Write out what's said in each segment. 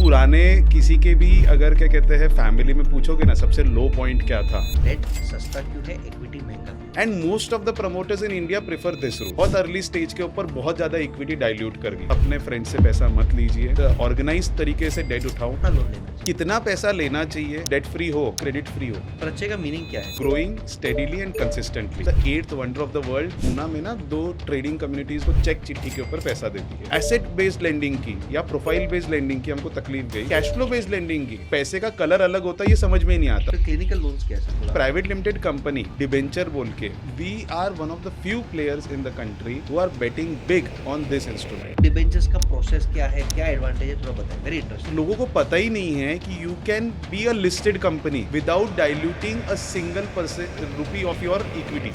पुराने किसी के भी अगर क्या कहते हैं फैमिली में पूछोगे ना सबसे लो पॉइंट क्या था, डेट सस्ता क्यों है, इक्विटी महंगा क्यों है? And most of the promoters in India prefer this route. बहुत अर्ली स्टेज के ऊपर बहुत ज्यादा इक्विटी डाइल्यूट कर गई। अपने फ्रेंड से पैसा मत लीजिए, ऑर्गेनाइज तरीके से डेट उठाओ। कितना लोन लेना चाहिए? कितना पैसा लेना चाहिए, डेट फ्री हो, क्रेडिट फ्री हो। पर अच्छे का मीनिंग क्या है? Growing steadily and consistently. The eighth wonder of the world Poona में ना 2 ट्रेडिंग कम्युनिटीज को चेक चिट्ठी के ऊपर पैसा देती है। एसेट बेस्ड लेंडिंग की या प्रोफाइल बेस्ड लेंडिंग की हमको तकलीफ गई। कैश फ्लो बेस्ड लेंडिंग की पैसे का कलर अलग होता है, ये समझ में नहीं आता। फिर क्लिनिकल लोन्स क्या है? प्राइवेट लिमिटेड कंपनी डिबेंचर बोल के, we are one of the few players in the country who are betting big on this instrument. Debentures का प्रोसेस क्या है, क्या एडवांटेज है, थोड़ा बताएं। Very interesting. लोगों को पता ही नहीं है कि you can be a listed company without diluting a single rupee of your equity.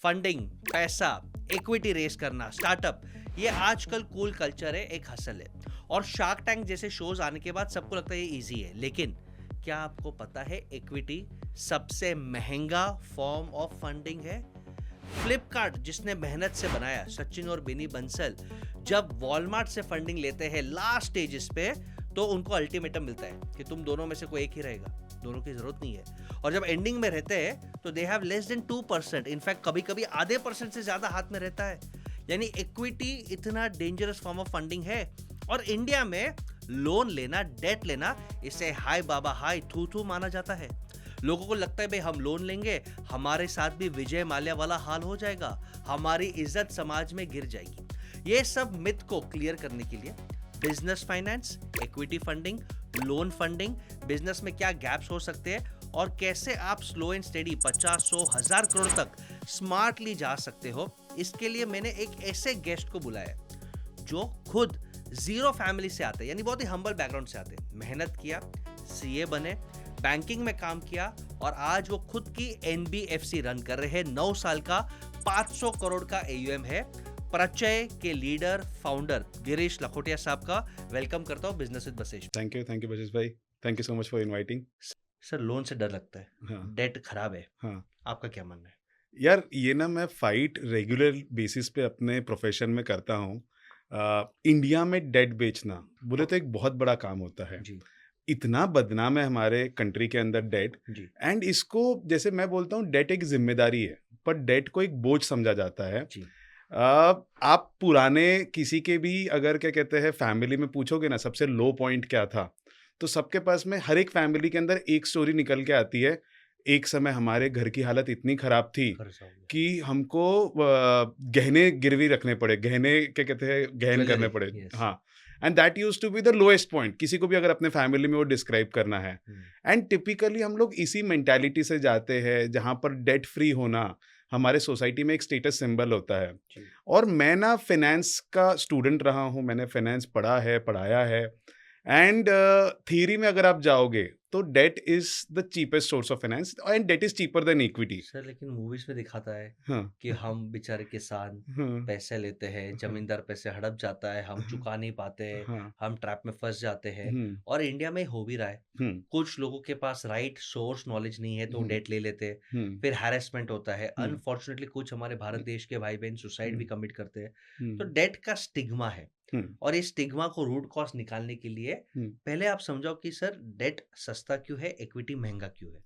Funding, पैसा, इक्विटी रेस करना, स्टार्टअप, ये आजकल कूल कल्चर है, एक हसल है। और शार्क टैंक जैसे शोज आने के बाद सबको लगता है ये इजी है, लेकिन क्या आपको पता है इक्विटी सबसे महंगा फॉर्म ऑफ फंडिंग है? फ्लिपकार्ट जिसने मेहनत से बनाया, सचिन और बिनी बंसल, जब वॉलमार्ट से फंडिंग लेते हैं लास्ट स्टेजेस पे, तो उनको अल्टीमेटम मिलता है कि तुम दोनों में से कोई एक ही रहेगा, दोनों की जरूरत नहीं है। और जब एंडिंग में रहते हैं तो they have less than 2%, in fact कभी कभी आधे % से ज्यादा हाथ में रहता है। यानी इक्विटी इतना डेंजरस फॉर्म ऑफ फंडिंग है। और इंडिया में लोन लेना, डेट लेना, इसे हाय बाबा हाय थू थू माना जाता है। लोगों को लगता है भाई हम लोन लेंगे, हमारे साथ भी विजय माल्या वाला हाल हो जाएगा, हमारी इज्जत समाज में गिर जाएगी। ये सब मिथ को क्लियर करने के लिए business finance, equity funding, loan funding, business में क्या गैप्स हो सकते हैं और कैसे आप स्लो एंड स्टेडी 50, 100, 1000 करोड़ तक स्मार्टली जा सकते हो, इसके लिए मैंने एक ऐसे गेस्ट को बुलाया जो खुद जीरो फैमिली से आते, यानी बहुत ही हम्बल बैकग्राउंड से आते, मेहनत किया, सीए बने, बैंकिंग में काम किया और आज वो खुद की एनबीएफसी रन कर रहे हैं। 9 साल का 500 करोड़ का एयूएम है। प्रचय के लीडर, फाउंडर गिरीश लखोटिया साहब का वेलकम करता हूँ business with Basesh. Thank you बशीष भाई, thank you so much for inviting. Sir, loan से डर लगता है, हाँ डेट खराब है, हाँ आपका क्या मानना है? यार, ये ना मैं फाइट रेगुलर बेसिस पे अपने प्रोफेशन में करता हूँ। इंडिया में डेट बेचना बोले तो एक बहुत बड़ा काम होता है। जी इतना बदनाम है हमारे कंट्री के अंदर डेट। जी एंड इसको जैसे मैं बोलता हूँ, डेट एक जिम्मेदारी है, पर डेट को एक बोझ समझा जाता है। जी। आप पुराने किसी के भी अगर क्या कहते हैं फैमिली में पूछोगे ना सबसे लो पॉइंट क्या था, तो सबके पास में हर एक फैमिली के अंदर एक स्टोरी निकल के आती है। एक समय हमारे घर की हालत इतनी खराब थी कर्जा हो गया। कि हमको गहने गिरवी रखने पड़े, गहने क्या कहते हैं गहन करने Jewelry, पड़े। yes. हाँ, and that use to be the lowest point, किसी को भी अगर अपने फैमिली में वो डिस्क्राइब करना है। एंड टिपिकली हम लोग इसी मेंटालिटी से जाते हैं जहाँ पर डेट फ्री होना हमारे सोसाइटी में एक स्टेटस सिंबल होता है। जी। और मैं ना फाइनेंस का स्टूडेंट रहा हूँ, मैंने फाइनेंस पढ़ा है, पढ़ाया है। एंड थियरी में अगर आप जाओगे तो debt is the cheapest source of finance and debt is cheaper than equity. Sir, लेकिन मूवीज में दिखाता है हाँ कि हम बेचारे किसान हाँ पैसे लेते हैं, जमींदार पैसे हड़प जाता है, हम चुका नहीं पाते, हाँ हम ट्रैप में फंस जाते हैं। हम्म और इंडिया में हो भी रहा है। हम्म कुछ लोगों के पास राइट सोर्स नॉलेज नहीं है तो डेट ले लेते हैं, हम्म फिर हैरेसमेंट होता है। हम्म अनफॉर्चुनेटली कुछ हमारे भारत देश के भाई बहन सुसाइड भी कमिट करते हैं। तो हम्म डेट का स्टिग्मा है, हम्म और इस स्टिग्मा को रूट कॉज निकालने के लिए हम्म पहले आप समझाओ कि सर डेट सस्ता क्यों है, इक्विटी महंगा क्यों है?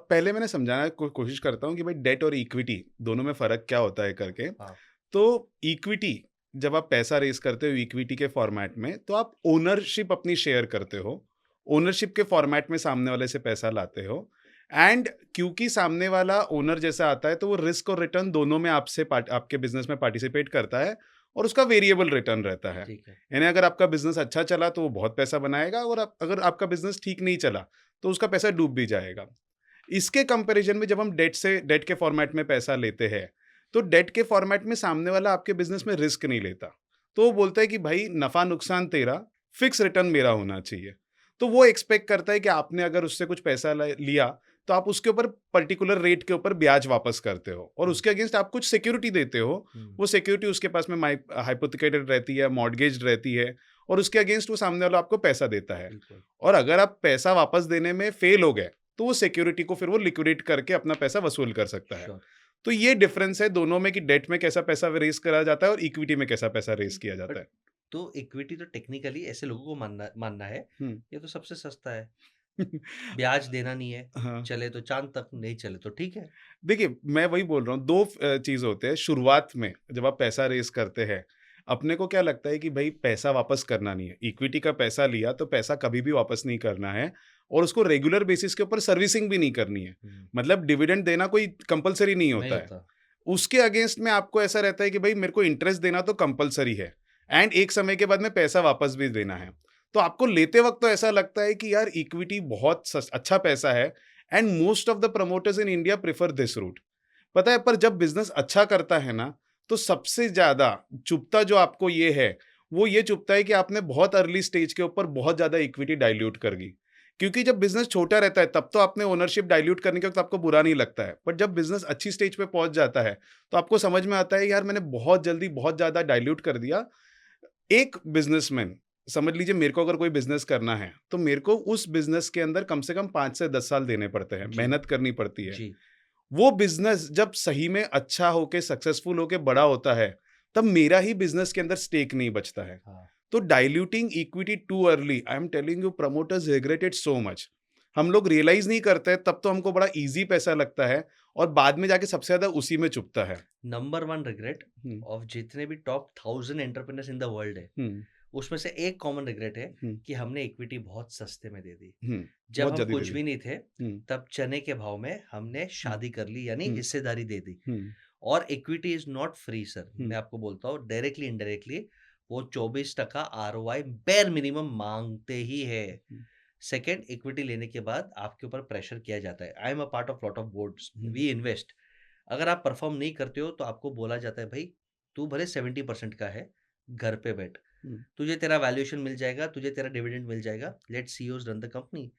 पहले मैंने समझाना कोशिश करता हूँ कि भाई डेट और इक्विटी दोनों में फ़र्क क्या होता है करके। हाँ। तो इक्विटी, जब आप पैसा रेस करते हो इक्विटी के फॉर्मेट में, तो आप ओनरशिप अपनी शेयर करते हो, ओनरशिप के फॉर्मेट में सामने वाले से पैसा लाते हो। एंड क्योंकि सामने वाला ओनर जैसा आता है तो वो रिस्क और रिटर्न दोनों में आपके बिजनेस में पार्टिसिपेट करता है और उसका वेरिएबल रिटर्न रहता है। ठीक है। यानी अगर आपका बिजनेस अच्छा चला तो वो बहुत पैसा बनाएगा, और अगर आपका बिजनेस ठीक नहीं चला तो उसका पैसा डूब भी जाएगा। इसके कंपैरिजन में जब हम डेट के फॉर्मेट में पैसा लेते हैं, तो डेट के फॉर्मेट में सामने वाला आपके बिजनेस में रिस्क नहीं लेता। तो वो बोलता है कि भाई नफा नुकसान तेरा, फिक्स रिटर्न मेरा होना चाहिए। तो वो एक्सपेक्ट करता है कि आपने अगर उससे कुछ पैसा लिया तो आप उसके ऊपर पर्टिकुलर रेट के ऊपर ब्याज वापस करते हो और उसके अगेंस्ट आप कुछ सिक्योरिटी देते हो। वो सिक्योरिटी उसके पास में हाइपोथेकेटेड रहती है, मॉर्गेज रहती है, और उसके अगेंस्ट वो सामने वाला आपको पैसा देता है। बिल्कुल। और अगर आप पैसा वापस देने में फेल हो गए तो वो सिक्योरिटी को फिर वो लिक्विडेट करके अपना पैसा वसूल कर सकता है। श्योर। तो ये डिफरेंस है दोनों में कि डेट में कैसा पैसा रेज करा जाता है और इक्विटी में कैसा पैसा रेज किया जाता बट है। तो इक्विटी तो टेक्निकली ऐसे लोगों को मानना मानना है, हुँ। ये तो सबसे सस्ता है, ब्याज देना नहीं है, हाँ। चले तो चाँद तक, नहीं चले तो ठीक है। देखिए, मैं वही बोल रहा हूँ 2 चीज़ होते हैं। शुरुआत में जब आप पैसा रेज़ करते हैं, अपने को क्या लगता है कि भई पैसा वापस करना नहीं है। इक्विटी का पैसा लिया तो पैसा कभी भी वापस नहीं करना है और उसको रेगुलर बेसिस के ऊपर सर्विसिंग भी नहीं करनी है। हुँ, मतलब डिविडेंड देना कोई कंपल्सरी नहीं नहीं होता है। होता। उसके अगेंस्ट में आपको ऐसा रहता है कि भई मेरे को इंटरेस्ट देना तो कंपल्सरी है एंड एक समय के बाद में पैसा वापस भी देना है। तो आपको लेते वक़्त तो ऐसा लगता है कि यार इक्विटी बहुत अच्छा पैसा है and most of the promoters in India prefer this route. पता है पर जब बिज़नेस अच्छा करता है ना, तो सबसे ज़्यादा चुभता जो आपको ये है, वो ये चुभता है कि आपने बहुत अर्ली स्टेज के ऊपर बहुत ज़्यादा इक्विटी डाइल्यूट कर दी। क्योंकि जब बिज़नेस छोटा रहता है तब तो आपने ओनरशिप डाइल्यूट करने के वक़्त आपको बुरा नहीं लगता है। बट जब बिज़नेस अच्छी स्टेज पे पहुँच जाता है, तो आपको समझ में आता है यार मैंने बहुत जल्दी बहुत ज़्यादा डाइल्यूट कर दिया। एक बिज़नेसमैन समझ लीजिए मेरे को अगर कोई बिज़नेस करना है, तो मेरे को उस बिज़नेस के अंदर कम से कम 5 से 10 साल देने पड़ते हैं, जी, मेहनत करनी पड़ती है। जी, वो बिज़नेस जब सही में अच्छा होके सक्सेसफुल होके बड़ा होता है, तब मेरा ही बिज़नेस के अंदर स्टेक नहीं बचता है। हाँ। तो diluting equity too early I am telling you promoters regret it so much. हम लोग रियलाइज़ नहीं करते तब तो हमको बड़ा ईज़ी पैसा लगता है और बाद में जाके सबसे ज़्यादा उसी में चुभता है। नंबर 1 रिग्रेट हुँ, ऑफ जितने भी top 1000 entrepreneurs in the world है, हुँ, उसमें से एक कॉमन रिग्रेट है हुँ, कि हमने इक्विटी बहुत सस्ते में दे दी। हुँ। जब बहुत हम जल्दी दे कुछ दी। भी नहीं थे, हुँ, तब चने के भाव में हमने हुँ, शादी कर ली यानी हुँ, हिस्सेदारी दे दी। हुँ, और equity is not free sir, हुँ, मैं आपको बोलता हूँ डायरेक्टली इनडायरेक्टली वो 24% आरओआई बेयर मिनिमम माँगते ही है। हुँ, सेकंड, इक्विटी लेने के बाद आपके ऊपर प्रेशर किया जाता है। I am a part of lot of boards, हुँ, वी इन्वेस्ट। अगर आप परफॉर्म नहीं करते हो तो आपको बोला जाता है भाई तू भले 70% का है, घर पे बैठ, हुँ, तुझे तेरा वैल्यूएशन मिल जाएगा, तुझे तेरा डिविडेंड मिल जाएगा, let CEOs run the company.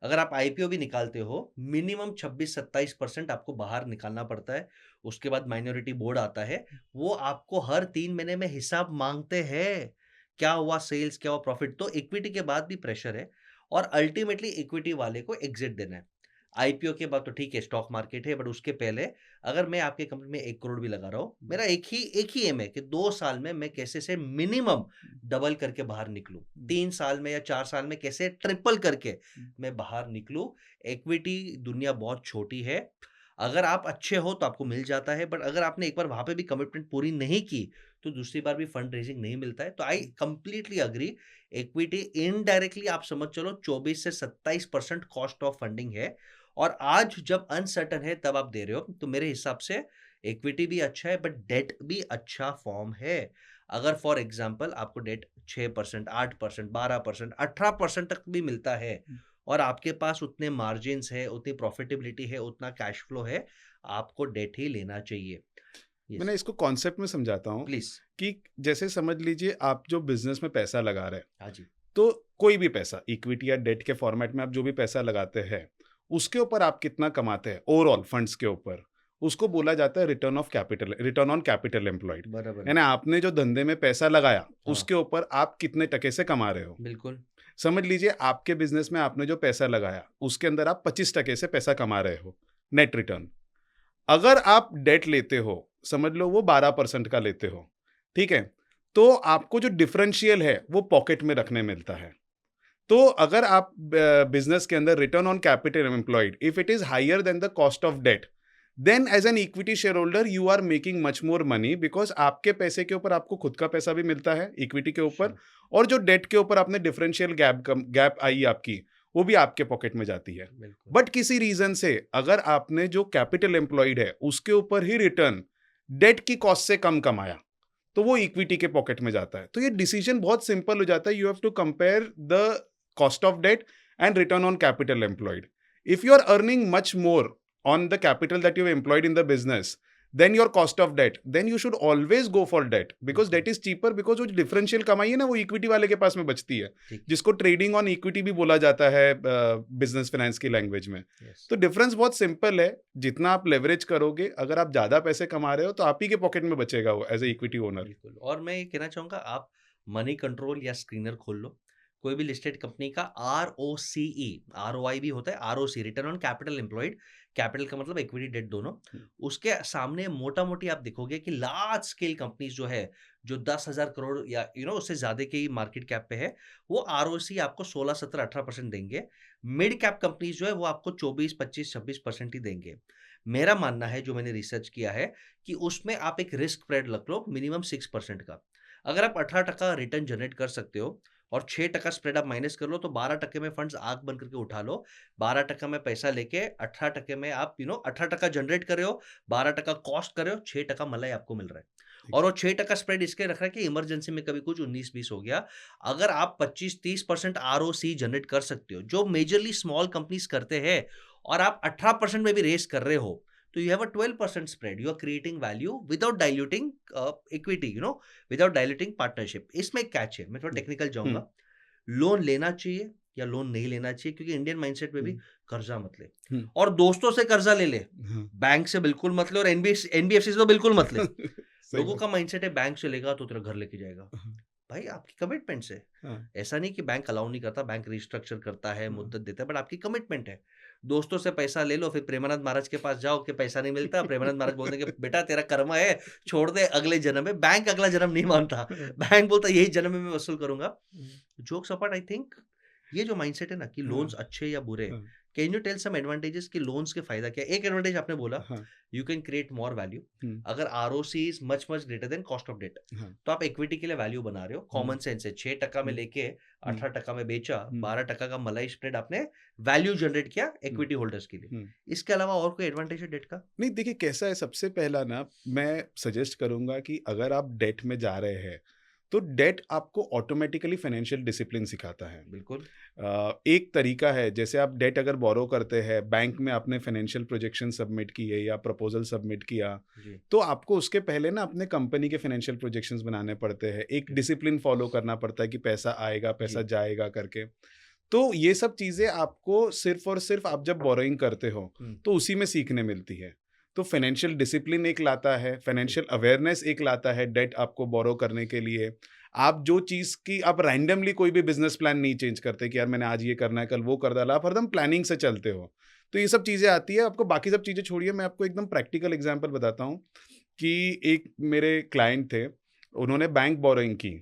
अगर आप आईपीओ भी निकालते हो, मिनिमम 26-27% आपको बाहर निकालना पड़ता है। उसके बाद माइनॉरिटी बोर्ड आता है, वो आपको हर 3 महीने में हिसाब माँगते हैं। क्या हुआ सेल्स, क्या हुआ प्रॉफिट? तो इक्विटी के बाद भी प्रेशर है और अल्टीमेटली इक्विटी वाले को एग्ज़िट देना है। आईपीओ के बाद तो ठीक है, स्टॉक मार्केट है, बट उसके पहले अगर मैं आपके कंपनी में 1 करोड़ भी लगा रहा हूँ, मेरा एक ही एम है कि 2 साल में मैं कैसे से मिनिमम डबल करके बाहर निकलूँ। 3 साल में या 4 साल में कैसे ट्रिपल करके मैं बाहर निकलूँ। इक्विटी दुनिया बहुत छोटी है। अगर आप अच्छे हो तो आपको मिल जाता है, बट अगर आपने एक बार वहाँ पे भी कमिटमेंट पूरी नहीं की, तो दूसरी बार भी फंड रेज़िंग नहीं मिलता है। तो I completely agree, equity indirectly आप समझ चलो 24 से 27% कॉस्ट ऑफ फंडिंग है और आज जब अनसर्टेन है तब आप दे रहे हो, तो मेरे हिसाब से इक्विटी भी अच्छा है बट डेट भी अच्छा फॉर्म है। अगर फॉर एग्ज़ाम्पल आपको डेट 6%, 8%, 12%, 18% तक भी मिलता है और आपके पास उतने मार्जिन्स है, उतनी प्रॉफिटेबिलिटी है, उतना कैश फ्लो है, आपको डेट ही लेना चाहिए। मैंने यस, इसको कॉन्सेप्ट में समझाता हूँ प्लीज़। कि जैसे समझ लीजिए आप जो बिज़नेस में पैसा लगा रहे हैं, हाँ जी, तो कोई भी पैसा इक्विटी या डेट के फॉर्मेट में आप जो भी पैसा लगाते हैं, उसके ऊपर आप कितना कमाते हैं ओवरऑल फंड्स के ऊपर, उसको बोला जाता है रिटर्न ऑन कैपिटल एम्प्लॉयड। बराबर है। यानी आपने जो धंधे में पैसा लगाया, हाँ, उसके ऊपर आप कितने टके से कमा रहे हो। बिल्कुल। समझ लीजिए आपके बिज़नेस में आपने जो पैसा लगाया, उसके अंदर आप 25% से पैसा कमा रहे हो, नेट रिटर्न। अगर आप डेट लेते हो, समझ लो वो 12% का लेते हो, ठीक है? तो आपको जो डिफरेंशियल है, वो पॉकेट में रखने मिलता है। तो अगर आप बिज़नेस के अंदर return on capital employed if it is higher than the cost of debt, then as an equity share holder you are making much more money because आपके पैसे के ऊपर आपको खुद का पैसा भी मिलता है, इक्विटी के ऊपर श्योर, और जो डेट के ऊपर आपने डिफरेंशियल गैप आई आपकी, वो भी आपके पॉकेट में जाती है। बिल्कुल। बट किसी रीज़न से अगर आपने जो कैपिटल एम्प्लॉयड है, उसके ऊपर ही रिटर्न डेट की कॉस्ट से कम कमाया, तो वो इक्विटी के पॉकेट में जाता है। तो ये डिसीजन बहुत सिंपल हो जाता है। You have to compare the cost of debt and return on capital employed. If you are earning much more on the capital that you've employed in the business then your cost of debt, then you should always go for debt because debt is cheaper because वो जो differential कमाई है ना वो equity वाले के पास में बचती है, ठीक, जिसको ट्रेडिंग ऑन इक्विटी भी बोला जाता है बिजनेस फाइनेंस की लैंग्वेज में। यस, तो डिफरेंस बहुत सिंपल है, जितना आप लेवरेज करोगे अगर आप ज़्यादा पैसे कमा रहे हो तो आप ही के पॉकेट में बचेगा वो एज ए इक्विटी ओनर। बिल्कुल। और मैं ये कहना चाहूँगा आप मनी कंट्रोल या स्क्रीनर खोल लो। कोई भी लिस्टेड कंपनी का आरओसीई, आरओआई भी होता है, ROC return on capital employed, capital का मतलब इक्विटी डेट दोनों, हुँ, उसके सामने मोटा-मोटी आप देखोगे कि लार्ज स्केल कंपनीज जो है, जो 10,000 करोड़ या उससे ज़्यादा की मार्केट कैप पे है, वो आरओसी आपको 16, 17, 18% देंगे। मिड कैप कंपनीज जो है वो आपको 24, 25, 26% ही देंगे। मेरा मानना है, जो मैंने रिसर्च किया है, कि उसमें आप एक रिस्क स्प्रेड रख लो मिनिमम 6% का। अगर आप 18% रिटर्न जनरेट कर सकते हो और 6% स्प्रेड आप माइनस कर लो, तो 12% में फंड्स आँख बंद करके उठा लो। 12% में पैसा लेके 18% में आप 18% जनरेट कर रहे हो, 12% कॉस्ट कर रहे हो, 6% मलाई आपको मिल रहा है। और वो 6% स्प्रेड इसके रख रहा है कि इमरजेंसी में कभी कुछ 19-20 हो गया। अगर आप 25-30% आरओसी जनरेट कर सकते हो, जो मेजरली स्मॉल कंपनीज़ करते हैं, और आप 18% में भी रेज़ कर रहे हो, तो you have a 12% spread. You are creating value without diluting equity, without diluting partnership. इसमें एक कैच है, मैं थोड़ा हुँ, टेक्निकल हुँ, जाऊँगा। लोन लेना चाहिए या लोन नहीं लेना चाहिए, क्योंकि इंडियन माइंडसेट में भी हुँ, कर्जा मत ले, हुँ, और दोस्तों से कर्जा ले ले, हाँ। बैंक से बिल्कुल मत ले, और एनबीएफसी से तो बिल्कुल मत ले। सही लोगों बात। का माइंडसेट है बैंक से लेगा तो तेरा घर लेके जाएगा। हाँ, भाई आपकी कमिटमेंट से, हाँ, ऐसा नहीं कि बैंक अलाउ नहीं करता, बैंक रिस्ट्रक्चर करता है, हाँ। मुद्दत देता है, बट आपकी कमिटमेंट है। दोस्तों से पैसा ले लो, फिर प्रेमानंद महाराज के पास जाओ कि पैसा नहीं मिलता, प्रेमानंद महाराज बोलते हैं कि बेटा तेरा कर्मा है, छोड़ दे अगले जन्म में। बैंक अगला जन्म नहीं मानता, बैंक बोलता है यही जन्म में मैं वसूल करूंगा। जोक्स अपार्ट, आई थिंक ये जो माइंडसेट है ना कि हाँ, लोन्स अच्छे या बुरे, हाँ, can you tell some advantages कि लोन्स के फायदा क्या है? एक एडवांटेज आपने बोला, हाँ, you can create more value. हुँ, अगर ROC is much much greater than cost of debt, हाँ, तो आप इक्विटी के लिए वैल्यू बना रहे हो। हुँ, कॉमन सेंस है, 6% में हुँ, लेके हुँ, 18% में बेचा, हुँ, 12% का मलाई स्प्रेड आपने वैल्यू जनरेट किया हुँ, इक्विटी होल्डर्स के लिए। हुँ। इसके अलावा और कोई एडवांटेज है डेट का? नहीं देखिए कैसा है सबसे पहला ना मैं सजेस्ट करूँगा कि अगर आप डेट में जा रहे हैं, तो डेट आपको ऑटोमैटिकली फाइनेंशियल डिसिप्लिन सिखाता है। बिल्कुल। एक तरीका है जैसे आप डेट अगर बोरो करते हैं, बैंक में आपने फाइनेंशियल प्रोजेक्शन सबमिट किए या प्रपोज़ल सबमिट किया, जी। तो आपको उसके पहले ना अपने कंपनी के फाइनेंशियल प्रोजेक्शंस बनाने पड़ते हैं। एक डिसिप्लिन फ़ॉलो करना पड़ता है कि पैसा आएगा, पैसा जी। जाएगा करके। तो ये सब चीज़ें आपको सिर्फ़ और सिर्फ़ आप जब बोरोइंग करते हो, हम्म, तो उसी में सीखने मिलती है। तो फाइनेंशियल डिसिप्लिन एक लाता है, फाइनेंशियल अवेयरनेस एक लाता है डेट आपको बोरो करने के लिए। आप जो चीज़ की आप रैंडमली कोई भी बिज़नेस प्लान नहीं चेंज करते कि यार मैंने आज ये करना है, कल वो कर डाला, आप हरदम प्लानिंग से चलते हो। तो ये सब चीज़ें आती है, आपको बाकी सब चीज़ें छोड़िए, मैं आपको एकदम प्रैक्टिकल एग्ज़ाम्पल बताता हूँ कि एक मेरे क्लाइंट थे, उन्होंने बैंक बोरोइंग की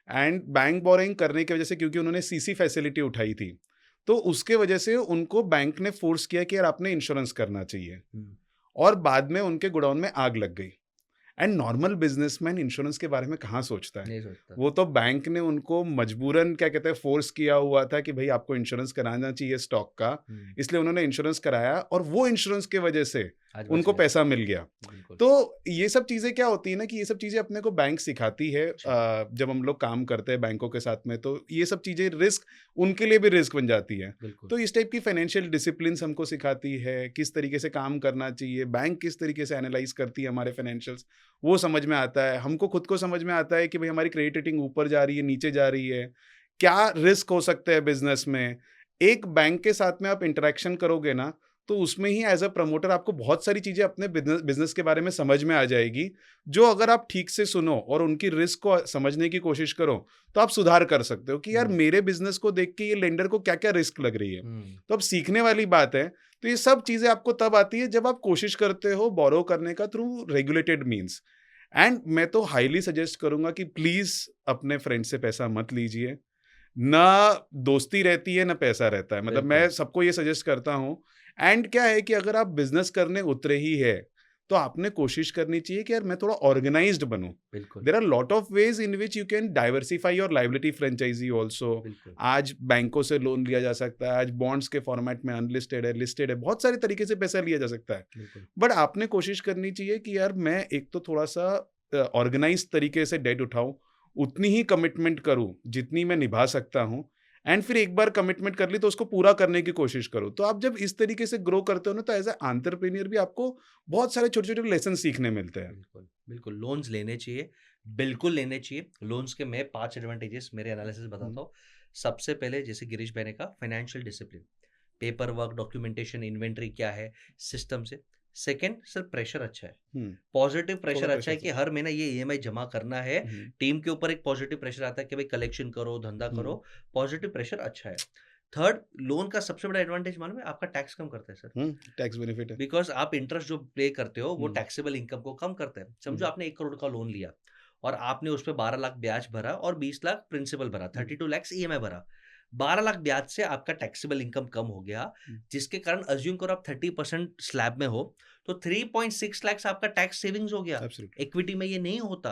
एंड बैंक बोरोइंग करने की वजह से क्योंकि उन्होंने सीसी फैसिलिटी उठाई थी, तो उसके वजह से उनको बैंक ने फ़ोर्स किया कि यार आपने इंश्योरेंस करना चाहिए हम्म, और बाद में उनके गोडाउन में आग लग गई। एंड नॉर्मल बिजनेसमैन इंश्योरेंस के बारे में कहाँ सोचता है? नहीं सोचता। वो तो बैंक ने उनको मजबूरन क्या कहते हैं फ़ोर्स किया हुआ था कि भई आपको इंश्योरेंस कराना चाहिए स्टॉक का, हम्म, इसलिए उन्होंने इंश्योरेंस कराया और वो इंश्योरेंस की वजह से आज बच उनको गए। पैसा मिल गया। बिल्कुल। तो ये सब चीज़ें क्या होती है ना कि ये सब चीज़ें अपने को बैंक सिखाती है जी। जब हम लोग काम करते हैं बैंकों के साथ में, तो ये सब चीज़ें रिस्क उनके लिए भी रिस्क बन जाती है। बिल्कुल। तो इस टाइप की फाइनेंशियल डिसिप्लिन्स हमको सिखाती है, किस तरीके से काम करना चाहिए, बैंक किस तरीके से एनालाइज़ करती है हमारे फाइनेंशियल्स, वो समझ में आता है। हमको खुद को समझ में आता है कि भई हमारी क्रेडिट रेटिंग ऊपर जा रही है, नीचे जा रही है, क्या रिस्क हो सकते हैं बिज़नेस में। एक बैंक के साथ में आप इंटरैक्शन करोगे ना, तो उसमें ही एज़ अ प्रमोटर आपको बहुत सारी चीज़ें अपने बिज़नेस के बारे में समझ में आ जाएगी, जो अगर आप ठीक से सुनो और उनकी रिस्क को समझने की कोशिश करो, तो आप सुधार कर सकते हो कि यार हम्म, मेरे बिज़नेस को देख के ये लेंडर को क्या-क्या रिस्क लग रही है। हम्म, तो अब सीखने वाली बात है, तो ये सब चीज़ें आपको तब आती है जब आप कोशिश करते हो बोरो करने का थ्रू रेगुलेटेड मीन्स। एंड मैं तो हाइली सजेस्ट करूँगा कि प्लीज़ अपने फ्रेंड से पैसा मत लीजिए। ना दोस्ती रहती है, ना पैसा रहता है। मतलब बिल्कुल। मैं सबको ये सजेस्ट करता हूँ एंड क्या है कि अगर आप बिज़नेस करने उतरे ही हैं, तो आपने कोशिश करनी चाहिए कि यार मैं थोड़ा ऑर्गेनाइज़्ड बनूँ। बिल्कुल। There are lot of ways in which you can diversify your liability franchisee also. बिल्कुल। आज बैंकों से लोन लिया जा सकता है, आज बॉन्ड्स के फॉर्मेट में अनलिस्टेड है, लिस्टेड है, बहुत सारे तरीके से पैसा लिया जा सकता है। बिल्कुल। बट आपने कोशिश करनी चाहिए कि यार मैं एक तो थोड़ा-सा ऑर्गेनाइज़्ड तरीके से डेट उठाऊँ, उतनी ही कमिटमेंट करूँ, जितनी मैं निभा सकता हूँ एंड फिर एक बार कमिटमेंट कर ली तो उसको पूरा करने की कोशिश करो। तो आप जब इस तरीके से ग्रो करते हो ना, तो एज़ अ एंटरप्रेन्योर भी आपको बहुत सारे छोटे-छोटे लेसन सीखने मिलते हैं। बिल्कुल, बिल्कुल, लोन्स लेने चाहिए, बिल्कुल लेने चाहिए। लोन्स के मैं 5 एडवांटेजेस मेरे एनालिसिस हुँ, बताता हूँ। सबसे पहले जैसे गिरीश भाई ने कहा, financial discipline, paper work, documentation, inventory क्या है, सिस्टम से। सेकंड सर प्रेशर अच्छा है, हम्म, पॉजिटिव प्रेशर थोड़ा अच्छा है प्रेशर कि हर महीना ये ईएमआई जमा करना है। हम्म, टीम के ऊपर एक पॉजिटिव प्रेशर आता है कि भाई कलेक्शन करो, धंधा करो, हम्म, पॉजिटिव प्रेशर अच्छा है। थर्ड, लोन का सबसे बड़ा एडवांटेज मालूम है, आपका टैक्स कम करता है सर। टैक्स बेनिफिट है। बिकॉज आप इंटरेस्ट जो पे करते हो वो हम्म, टैक्सेबल इनकम को कम करता है। समझो हम्म, आपने 1 करोड़ का लोन लिया और आपने उस पर 12 लाख ब्याज भरा और 20 लाख प्रिंसिपल भरा, हम्म, 32 लाख ईएमआई भरा। 12 लाख ब्याज से आपका टैक्सेबल इनकम कम हो गया, हम्म, जिसके कारण अज्यूम करो आप 30% स्लैब में हो, तो 3.6 लाख आपका टैक्स सेविंग्स हो गया। एब्सोल्युटली। इक्विटी में ये नहीं होता,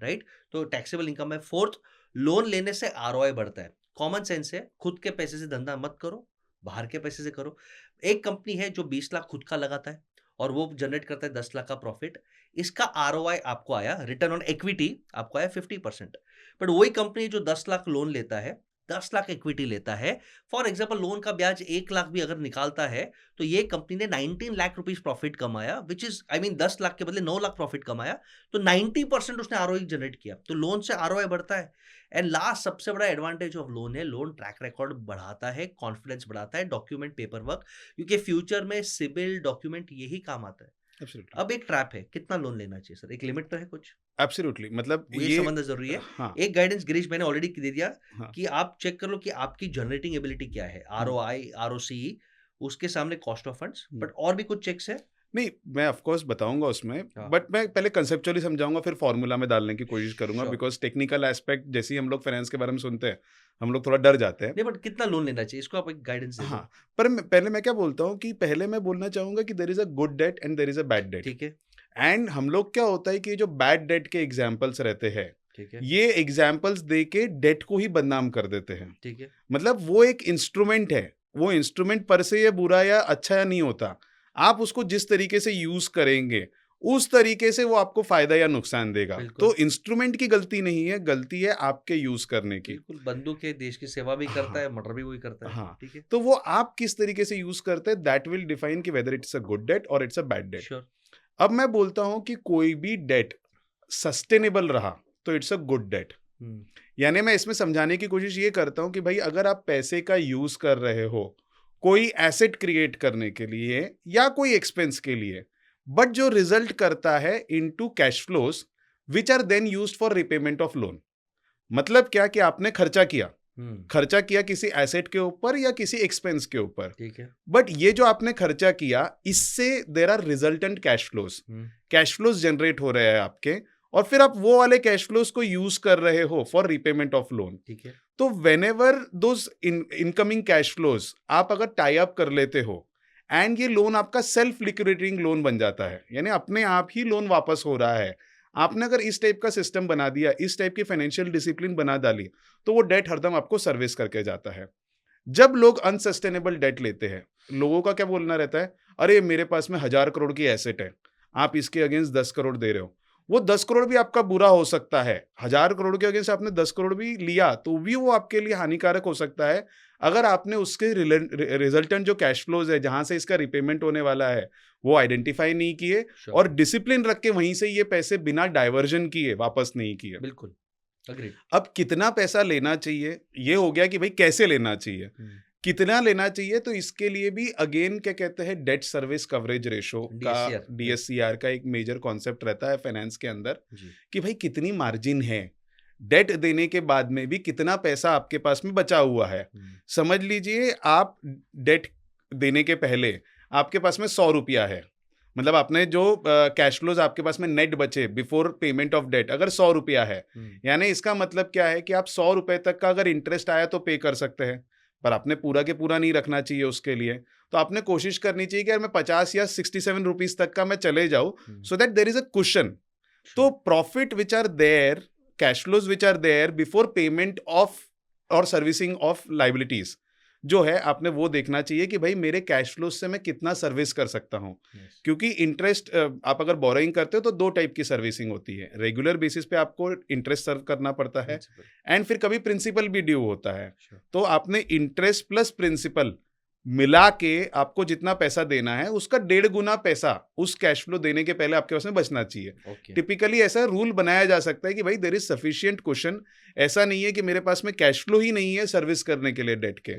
राइट? तो टैक्सेबल इनकम है। फोर्थ, लोन लेने से आरओआई बढ़ता है। कॉमन सेंस है, खुद के पैसे से धंधा मत करो, बाहर के पैसे से करो। एक कंपनी है जो 20 लाख खुद का लगाता है और वो जनरेट करता है 10 लाख का प्रॉफिट। इसका आरओआई आपको आया, रिटर्न ऑन इक्विटी आपको आया 50%। बट वही कंपनी जो 10 लाख लोन लेता है, 10 लाख इक्विटी लेता है, फॉर एग्जाम्पल लोन का ब्याज 1 लाख भी अगर निकालता है, तो ये कंपनी ने 19 लाख रुपीज प्रॉफिट कमाया, which is I mean 10 lakh के बदले 9 लाख प्रॉफिट कमाया। तो 90% उसने आरओआई जनरेट किया। तो लोन से आरओआई बढ़ता है। एंड लास्ट सबसे बड़ा एडवांटेज ऑफ लोन है, लोन ट्रैक रिकॉर्ड बढ़ाता है, कॉन्फिडेंस बढ़ाता है, डॉक्यूमेंट पेपर वर्क, क्योंकि फ्यूचर में सिविल डॉक्यूमेंट यही काम आता है। एब्सोल्युटली। अब एक ट्रैप है, कितना लोन लेना चाहिए सर? एक लिमिट तो है कुछ, एब्सोल्युटली, मतलब वो ये ये समझना जरूरी है। हाँ, एक गाइडेंस गिरीश मैंने ऑलरेडी दे दिया हाँ, कि आप चेक कर लो कि आपकी जनरेटिंग एबिलिटी क्या है, हम्म, आरओआई, आरओसी, उसके सामने cost of funds. Hmm. But और भी कुछ चेक्स है। नहीं, मैं ऑफ कोर्स बताऊंगा उसमें, हाँ, बट मैं पहले कंसेप्चुअली समझाऊंगा, फिर फॉर्मूला में डालने की कोशिश करूंगा, श्योर। बिकॉज टेक्निकल एस्पेक्ट जैसे ही हम लोग फाइनेंस के बारे में सुनते हैं, हम लोग थोड़ा डर जाते हैं। नहीं, बट कितना लोन लेना चाहिए, इसको आप एक गाइडेंस दे दो। हाँ, पर पहले मैं क्या बोलता हूँ कि पहले मैं बोलना चाहूंगा कि there is a good debt and there is a bad debt. ठीक है, एंड हम लोग क्या होता है कि ये जो बैड डेट के एग्जाम्पल्स रहते हैं, ठीक है, ये एग्जाम्पल्स दे के डेट को ही बदनाम कर देते हैं। ठीक है। मतलब वो एक इंस्ट्रूमेंट है, वो इंस्ट्रूमेंट पर से ये बुरा या अच्छा या नहीं होता, आप उसको जिस तरीके से यूज करेंगे उस तरीके से वो आपको फायदा या नुकसान देगा। बिल्कुल, तो इंस्ट्रूमेंट की गलती नहीं है, गलती है आपके यूज करने की। बिल्कुल। बंदूक है, देश की सेवा भी करता हाँ, है, मर्डर भी वही करता है। हाँ, ठीक है, तो वो आप किस तरीके से यूज करते हैं, दैट विल डिफाइन कि whether it's a good debt और it's a bad debt. Sure. अब मैं बोलता हूं कि कोई भी डेट सस्टेनेबल रहा तो इट्स अ गुड डेट। हम्म, यानी मैं इसमें समझाने की कोशिश ये करता हूं कि भाई अगर आप पैसे का यूज कर रहे हो कोई एसेट क्रिएट करने के लिए या कोई एक्सपेंस के लिए, बट जो रिजल्ट करता है into cash flows which are then used for repayment of loan. मतलब क्या कि आपने खर्चा किया किसी एसेट के ऊपर या किसी एक्सपेंस के ऊपर, ठीक है। बट ये जो आपने खर्चा किया इससे there are resultant cash flows generate हो रहे हैं आपके, और फिर आप वो वाले कैश फ्लोज को यूज कर रहे हो फॉर रिपेमेंट ऑफ लोन। ठीक है, तो when ever those incoming cash flows आप अगर टाई अप कर लेते हो एंड ये लोन आपका सेल्फ लिक्विडेटिंग लोन बन जाता है, यानी अपने आप ही लोन वापस हो रहा है, आपने अगर इस टाइप का सिस्टम बना दिया, इस टाइप की फाइनेंशियल डिसिप्लिन बना डाली, तो वो डेट हरदम आपको सर्विस करके जाता है। जब लोग अनसस्टेनेबल डेट लेते हैं, लोगों का क्या बोलना रहता है, अरे मेरे पास में 1,000 करोड़ की एसेट है, आप इसके अगेंस्ट 10 करोड़ दे रहे हो। वो 10 करोड़ भी आपका बुरा हो सकता है, 1,000 करोड़ के अगेंस्ट आपने 10 करोड़ भी लिया तो भी वो आपके लिए हानिकारक हो सकता है, अगर आपने उसके रिजल्टेंट जो कैश फ्लोज है जहां से इसका रिपेमेंट होने वाला है वो आइडेंटिफाई नहीं किए श्योर, और डिसिप्लिन रख के वहीं से ये पैसे बिना डाइवर्जन किए वापस नहीं किए। बिल्कुल, अग्रीड। अब कितना पैसा लेना चाहिए, ये हो गया कि भाई कैसे लेना चाहिए, कितना लेना चाहिए, तो इसके लिए भी अगेन क्या कहते हैं, डेट सर्विस कवरेज रेशो का, डीएससीआर, डीएससीआर का एक मेजर कॉन्सेप्ट रहता है फाइनेंस के अंदर, जी, कि भाई कितनी मार्जिन है, डेट देने के बाद में भी कितना पैसा आपके पास में बचा हुआ है। समझ लीजिए आप डेट देने के पहले आपके पास में 100 रुपया है, मतलब आपने जो कैश फ्लोज आपके पास में नेट बचे बिफोर पेमेंट ऑफ डेट अगर 100 रुपया है, यानी इसका मतलब क्या है कि आप 100 रुपए तक का अगर इंटरेस्ट आया तो पे कर सकते हैं, पर आपने पूरा के पूरा नहीं रखना चाहिए उसके लिए। तो आपने कोशिश करनी चाहिए कि यार मैं 50 या 67 रुपीज तक का मैं चले जाऊं, so that there is a cushion. तो profit which are there, cash flows which are there before payment of और सर्विसिंग ऑफ लाइबिलिटीज जो है, आपने वो देखना चाहिए कि भाई मेरे कैश फ्लोज से मैं कितना सर्विस कर सकता हूं। क्योंकि इंटरेस्ट आप अगर बोरोइंग करते हो तो 2 टाइप की सर्विसिंग होती है, रेगुलर बेसिस पे आपको इंटरेस्ट सर्व करना पड़ता है एंड फिर कभी प्रिंसिपल भी ड्यू होता है। तो आपने इंटरेस्ट प्लस प्रिंसिपल मिला के आपको जितना पैसा देना है उसका 1.5 गुना पैसा उस कैश फ्लो देने के पहले आपके पास में बचना चाहिए। टिपिकली ऐसा रूल बनाया जा सकता है कि भाई देयर इज सफिशिएंट कुशन, ऐसा नहीं है कि मेरे पास में कैश फ्लो ही नहीं है सर्विस करने के लिए डेट के।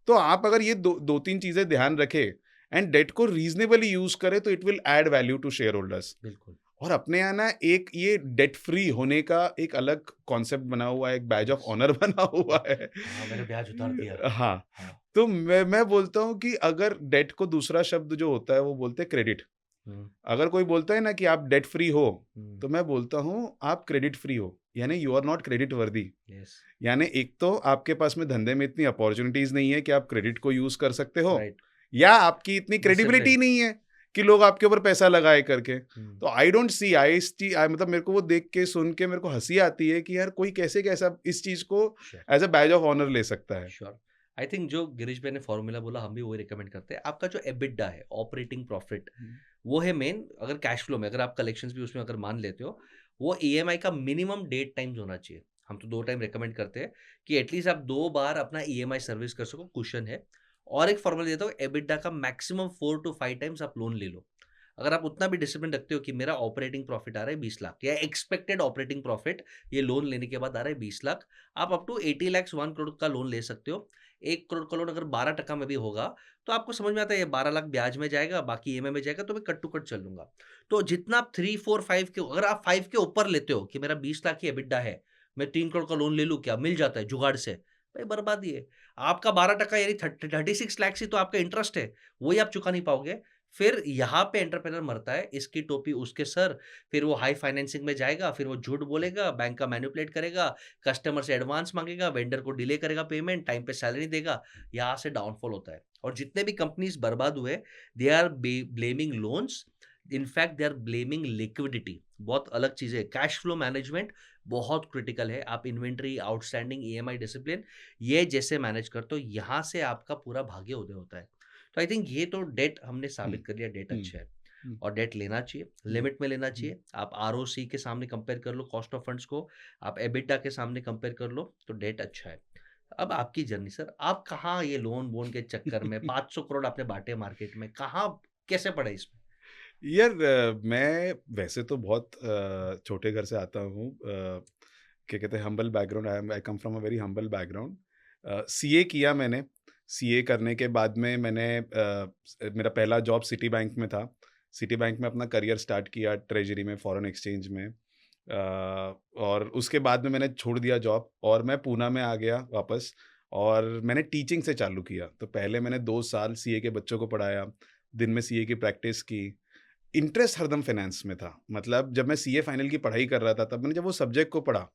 तो आप अगर ये दो तीन चीजें ध्यान रखें एंड डेट को रीजनेबली यूज करे तो it will add value to share holders. बिल्कुल। और अपने यहाँ ना एक ये डेट फ्री होने का एक अलग कॉन्सेप्ट बना हुआ है, एक बैज ऑफ ऑनर बना हुआ है। हाँ, मैंने ब्याज उतार दिया। हाँ, हाँ। तो मैं बोलता हूँ कि अगर डेट को दूसरा शब्द जो होता है वो बोलते हैं क्रेडिट। हुँ, अगर कोई बोलता है ना कि आप डेट फ्री हो, हुँ, तो मैं बोलता हूँ आप क्रेडिट फ्री हो, यानी यू आर नॉट क्रेडिट वर्दी। यस, यानी एक तो आपके पास में धंधे में इतनी अपॉर्चुनिटीज नहीं है कि आप क्रेडिट को यूज कर सकते हो, राइट, या आपकी इतनी क्रेडिबिलिटी डिसिप्लिन। नहीं है कि लोग आपके ऊपर पैसा लगाए करके। हुँ, तो आई डोंट सी आई मतलब मेरे को वो देख के सुन के मेरे को हंसी आती है कि यार कोई कैसे कैसा इस चीज को sure, as a badge of honour ले सकता है। श्योर। आई थिंक जो गिरीश भाई ने फॉर्मूला बोला हम भी वही रिकमेंड करते हैं। आपका जो एबिटडा है, ऑपरेटिंग प्रॉफिट, वो है मेन। अगर कैश फ्लो में अगर आप कलेक्शंस भी उसमें अगर मान लेते हो, वो ईएमआई का मिनिमम 1.5 टाइम्स होना चाहिए। हम तो 2 टाइम रिकमेंड करते हैं कि एटलीस्ट आप 2 बार अपना ईएमआई सर्विस कर सको, कुशन है। और एक फॉर्मूला देता हूँ, एबिटडा का मैक्सिमम 4 टू 5 टाइम्स आप लोन ले लो। अगर आप उतना भी डिसिप्लिन रखते हो कि मेरा ऑपरेटिंग प्रॉफिट आ रहा है 20 लाख या एक्सपेक्टेड ऑपरेटिंग प्रॉफिट ये लोन लेने के बाद आ रहा है 20 लाख, आप अप टू 80 लैक्स 1 करोड़ का लोन ले सकते हो। 1 करोड़ का लोन अगर 12% में भी होगा, तो आपको समझ में आता है ये 12 लाख ब्याज में जाएगा, बाकी ईएमआई में जाएगा, तो मैं कट टू कट चल लूँगा। तो जितना आप 3, 4, 5 के अगर आप 5 के ऊपर लेते हो कि मेरा 20 लाख की एबिटडा है, मैं 3 करोड़ का लोन ले लूँ क्या? मिल जाता है जुगाड़ से। भाई बर्बादी है। आपका 12% यानी 36 लैक्स ही तो आपका इंटरेस्ट है, वही आप चुका नहीं पाओगे। फिर यहाँ पे एंटरप्रेन्योर मरता है, इसकी टोपी उसके सर, फिर वो हाई फाइनेंसिंग में जाएगा, फिर वो झूठ बोलेगा, बैंक का मैनिपुलेट करेगा, कस्टमर से एडवांस माँगेगा, वेंडर को डिले करेगा पेमेंट, टाइम पे सैलरी नहीं देगा, यहाँ से डाउनफॉल होता है। और जितने भी कंपनीज़ बर्बाद हुए, they are be blaming loans, in fact they are blaming liquidity. बहुत अलग चीज़ है। कैश फ्लो मैनेजमेंट बहुत क्रिटिकल है। आप इन्वेंटरी, आउटस्टैंडिंग, ईएमआई डिसिप्लिन ये जैसे मैनेज करते हो, यहाँ से आपका पूरा भाग्य उदय होता है। तो आई थिंक ये तो डेट हमने हम्म, साबित कर लिया, डेट हम्म, अच्छा है हम्म, और डेट लेना चाहिए, हम्म, लिमिट में लेना हम्म। चाहिए। आप आरओसी के सामने कंपेयर कर लो कॉस्ट ऑफ फंड्स को, आप एबिटा के सामने कंपेयर कर लो, तो डेट अच्छा है। अब आपकी जर्नी सर, आप कहाँ ये लोन वोन के चक्कर में 500 करोड़ आपने बांटे मार्केट में, कहाँ कैसे पड़े इसमें? यार मैं वैसे तो बहुत छोटे घर से आता हूँ, क्या कहते हैं, humble background. I come from a very humble background. CA किया मैंने। सीए करने के बाद में मैंने मेरा पहला जॉब सिटी बैंक में था। सिटी बैंक में अपना करियर स्टार्ट किया ट्रेजरी में, फॉरेन एक्सचेंज में। और उसके बाद में मैंने छोड़ दिया जॉब और मैं पूना में आ गया वापस, और मैंने टीचिंग से चालू किया। तो पहले मैंने 2 साल सीए के बच्चों को पढ़ाया, दिन में सीए की प्रैक्टिस की। इंटरेस्ट हरदम फाइनेंस में था। मतलब जब मैं सीए फाइनल की पढ़ाई कर रहा था, तब मैंने जब वो सब्जेक्ट को पढ़ा,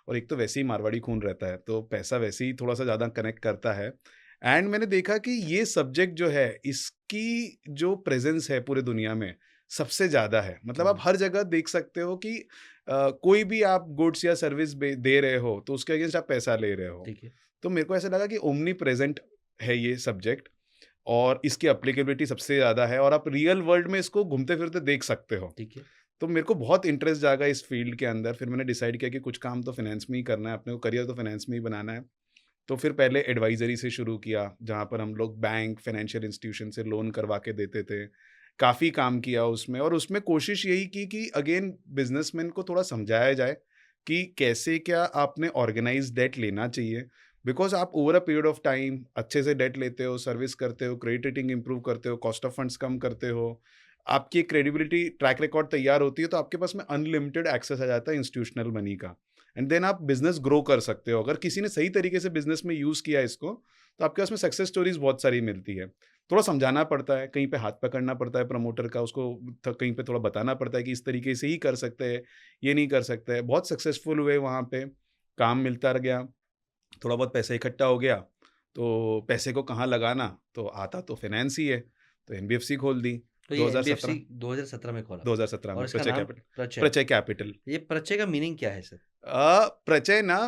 और एक तो वैसे ही मारवाड़ी खून रहता है, तो पैसा वैसे ही थोड़ा सा ज़्यादा कनेक्ट करता है। एंड मैंने देखा कि ये सब्जेक्ट जो है, इसकी जो प्रेजेंस है पूरे दुनिया में सबसे ज़्यादा है। मतलब आप हुँ, हर जगह देख सकते हो कि कोई भी आप गुड्स या सर्विस दे रहे हो, तो उसके अगेंस्ट आप पैसा ले रहे हो। ठीक है, तो मेरे को ऐसा लगा कि ओमनी प्रेजेंट है ये सब्जेक्ट, और इसकी एप्लीकेबिलिटी सबसे ज़्यादा है, और आप रियल वर्ल्ड में इसको घूमते-फिरते देख सकते हो। ठीक है। तो मेरे को बहुत इंटरेस्ट जागा इस फील्ड के अंदर। फिर मैंने डिसाइड किया कि कुछ काम तो फाइनेंस में ही करना है, अपने को करियर तो फाइनेंस में ही बनाना है। तो फिर पहले एडवाइज़री से शुरू किया, जहाँ पर हम लोग बैंक, फाइनेंशियल इंस्टीट्यूशन से लोन करवा के देते थे। काफ़ी काम किया उसमें, और उसमें कोशिश यही की कि अगेन बिज़नेसमैन को थोड़ा समझाया जाए कि कैसे क्या आपने ऑर्गेनाइज़्ड डेट लेना चाहिए। बिकॉज़ आप over a period of time अच्छे से डेट लेते हो, सर्विस करते हो, क्रेडिट रेटिंग इम्प्रूव करते हो, कॉस्ट ऑफ फंड्स कम करते हो, आपकी क्रेडिबिलिटी ट्रैक रिकॉर्ड तैयार होती है, तो आपके पास में अनलिमिटेड एक्सेस आ जाता है इंस्टीट्यूशनल मनी का। एंड देन आप बिज़नेस ग्रो कर सकते हो। अगर किसी ने सही तरीके से बिज़नेस में यूज़ किया इसको, तो आपके पास में सक्सेस स्टोरीज़ बहुत सारी मिलती है। थोड़ा समझाना पड़ता है, कहीं पे हाथ पकड़ना पड़ता है प्रमोटर का, उसको कहीं पे थोड़ा बताना पड़ता है कि इस तरीके से ही कर सकते हैं, ये नहीं कर सकते हैं। बहुत सक्सेसफुल हुए वहाँ पे, काम मिलता रह गया, थोड़ा बहुत पैसा इकट्ठा हो गया, तो पैसे को कहाँ लगाना, तो आता तो फाइनेंस ही है, तो एनबीएफसी खोल दी तो ये एनबीएफसी 2017। 2017 में खोला 2017 और में इसका प्रचय नाम कैपिटल। प्रचय। प्रचय कैपिटल। ये प्रचय का मीनिंग क्या है सर? प्रचय ना,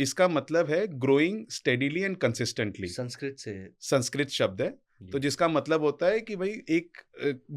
इसका मतलब है growing steadily and consistently. Sanskrit से। संस्कृत शब्द है, तो जी, जिसका मतलब होता है कि भाई एक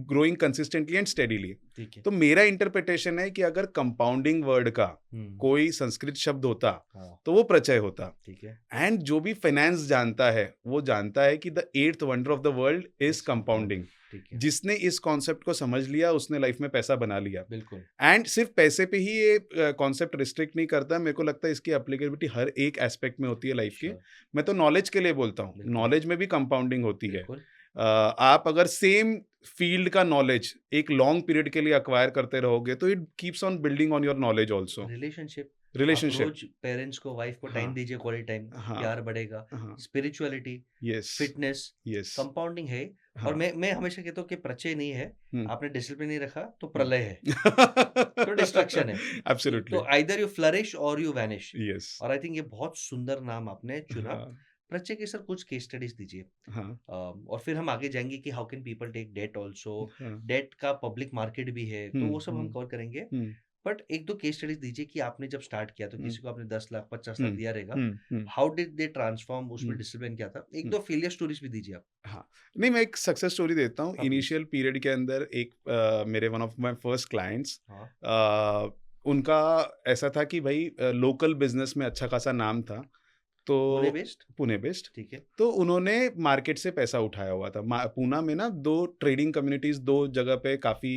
ग्रोइंग कंसिस्टेंटली एंड स्टेडीली। ठीक है। तो मेरा इंटरप्रिटेशन है कि अगर कंपाउंडिंग वर्ड का हुँ, कोई संस्कृत शब्द होता, हाँ, तो वो प्रचय होता। ठीक है। एंड जो भी फाइनेंस जानता है, वो जानता है कि the eighth wonder of the world is इस कंपाउंडिंग। कंपाउंडिंग, ठीक है। जिसने इस कॉन्सेप्ट को समझ लिया, उसने लाइफ में पैसा बना लिया। बिल्कुल, एंड सिर्फ पैसे पे ही ये कॉन्सेप्ट रिस्ट्रिक्ट नहीं करता। मेरे को लगता है इसकी एप्लीकेबिलिटी हर एक एस्पेक्ट में होती है लाइफ की। श्योर, मैं तो नॉलेज के लिए बोलता हूँ, बिल्कुल, नॉलेज में भी कंपाउंडिंग होती है। बिल्कुल, आप अगर सेम फील्ड का नॉलेज एक लॉन्ग पीरियड के लिए अक्वायर करते रहोगे तो it keeps on building on your knowledge also. Relationship, आप रिलेशनशिप। रोज पेरेंट्स को, वाइफ को टाइम हाँ, दीजिए, क्वालिटी टाइम, हाँ, प्यार बढ़ेगा। हाँ, spirituality, yes, fitness, yes, compounding है। और हाँ, मैं हमेशा कहता हूँ कि प्रचय नहीं है, हुँ, आपने डिसिप्लिन नहीं रखा तो हुँ। प्रलय है, तो डिस्ट्रक्शन है। तो एब्सोल्युटली, आइदर यू फ्लरिश और यू वैनिश। यस, और आई थिंक ये बहुत सुंदर नाम आपने चुना। हाँ, प्रचय के सर कुछ केस स्टडीज दीजिए। हाँ, और फिर हम आगे जाएंगे कि how can people take debt also. हाँ, डेट का पब्लिक मार्केट भी है, तो हुँ, वो सब हम हुँ, कवर करेंगे। हुँ, बट एक दो केस स्टडीज दीजिए कि आपने जब स्टार्ट किया तो हुँ, किसी को आपने 10 लाख 50 लाख हुँ, दिया रहेगा। हुँ, हुँ, हाउ डिड दे ट्रांसफॉर्म, उसमें हुँ, डिसिप्लिन क्या था? एक हुँ। दो फेलियर स्टोरीज भी दीजिए आप। हाँ, नहीं मैं एक सक्सेस स्टोरी देता हूँ। हाँ प्लीज। इनिशियल पीरियड के अंदर एक मेरे one of my first clients, हाँ। उनका ऐसा था कि भाई लोकल बिज़नेस में अच्छा खासा नाम था। तो पुणे बेस्ड। पुणे बेस्ड। ठीक है। तो उन्होंने मार्केट से पैसा उठाया हुआ था। पूना में ना 2 ट्रेडिंग कम्युनिटीज़ 2 जगह पे काफ़ी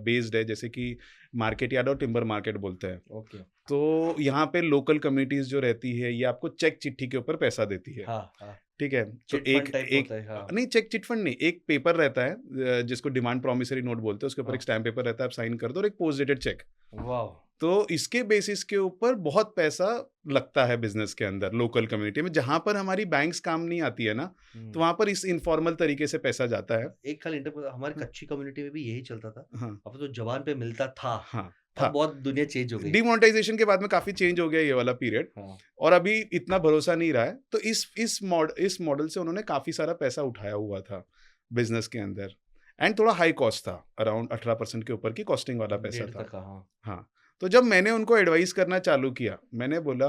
बेस्ड है, जैसे कि मार्केट यार्ड और टिम्बर मार्केट बोलते हैं। ओके। तो यहाँ पे लोकल कम्युनिटीज़ जो रहती है ये आपको चेक चिट्ठी के ऊपर पैसा देती है। हाँ हाँ। ठीक है? तो चिट एक फंड टाइप एक होता है, हाँ। नहीं, चेक चिट फंड नहीं, एक पेपर रहता है जिसको डिमांड प्रॉमिसरी नोट बोलते हैं, उसके ऊपर एक हाँ। स्टैम्प पेपर रहता है, आप साइन कर दो, और एक पोस्ट डेटेड चेक। वाह। तो इसके बेसिस के ऊपर बहुत पैसा लगता है बिज़नेस के अंदर लोकल कम्युनिटी में, जहाँ पर हमारी बैंक्स काम नहीं आती है ना, तो वहाँ पर इस इनफॉर्मल तरीके से पैसा जाता है। एक खाली इंटर हमारी हाँ, कच्ची कम्युनिटी में भी यही चलता था। हाँ, अब तो जवान पे मिलता था। हाँ, अब था। बहुत दुनिया चेंज हो गई। डिमोनेटाइजेशन के बाद में काफ़ी चेंज हो गया ये वाला पीरियड, हाँ। और अभी इतना भरोसा नहीं रहा है। तो इस मॉडल से उन्होंने काफ़ी सारा पैसा उठाया हुआ था बिज़नेस के अंदर, एंड थोड़ा हाई कॉस्ट था, अराउंड 18% के ऊपर की कॉस्टिंग वाला पैसा डेढ़ था। तक का, हाँ। हाँ, तो जब मैंने उनको एडवाइस करना चालू किया, मैंने बोला,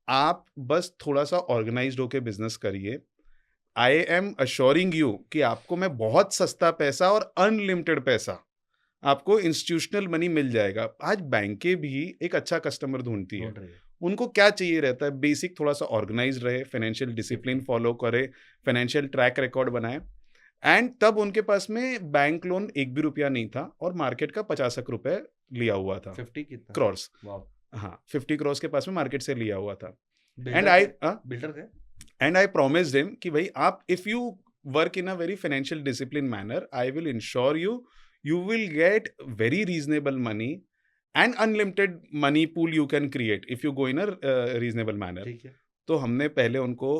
"आप बस थोड़ा-सा ऑर्गनाइज़्ड होके बिज़नेस करिए। आई एम अश्योरिंग यू कि आपको मैं बहुत सस्ता पैसा और अनलिमिटेड पैसा, आपको इंस्टीट्यूशनल मनी मिल जाएगा।" आज बैंकें भी एक अच्छा कस्टमर ढूँढती है। ढूंढ रही है। उनको क्या चाहिए रहता है? बेसिक थोड़ा-सा ऑर्गनाइज़्ड रहे, फाइनेंशियल डिसिप्लिन सेफ्टी। फॉलो करे, फाइनेंशियल ट्रैक रिकॉर्ड बनाए, एंड तब उनके पास में बैंक लोन एक भी रुपया नहीं था, और मार्केट का 50 रुपए लिया हुआ था, 50 कितना? क्रॉर्स। वाह। हाँ, 50 क्रॉर्स के पास में मार्केट से लिया हुआ था। एंड बिल्डर आई थे? बिल्डर थे? एंड आई प्रॉमिस्ड हिम कि भाई आप, if you work in a very financial discipline manner, I will ensure you, you will get very reasonable money and unlimited money pool you can create if you go in a reasonable manner. ठीक है। तो हमने पहले उनको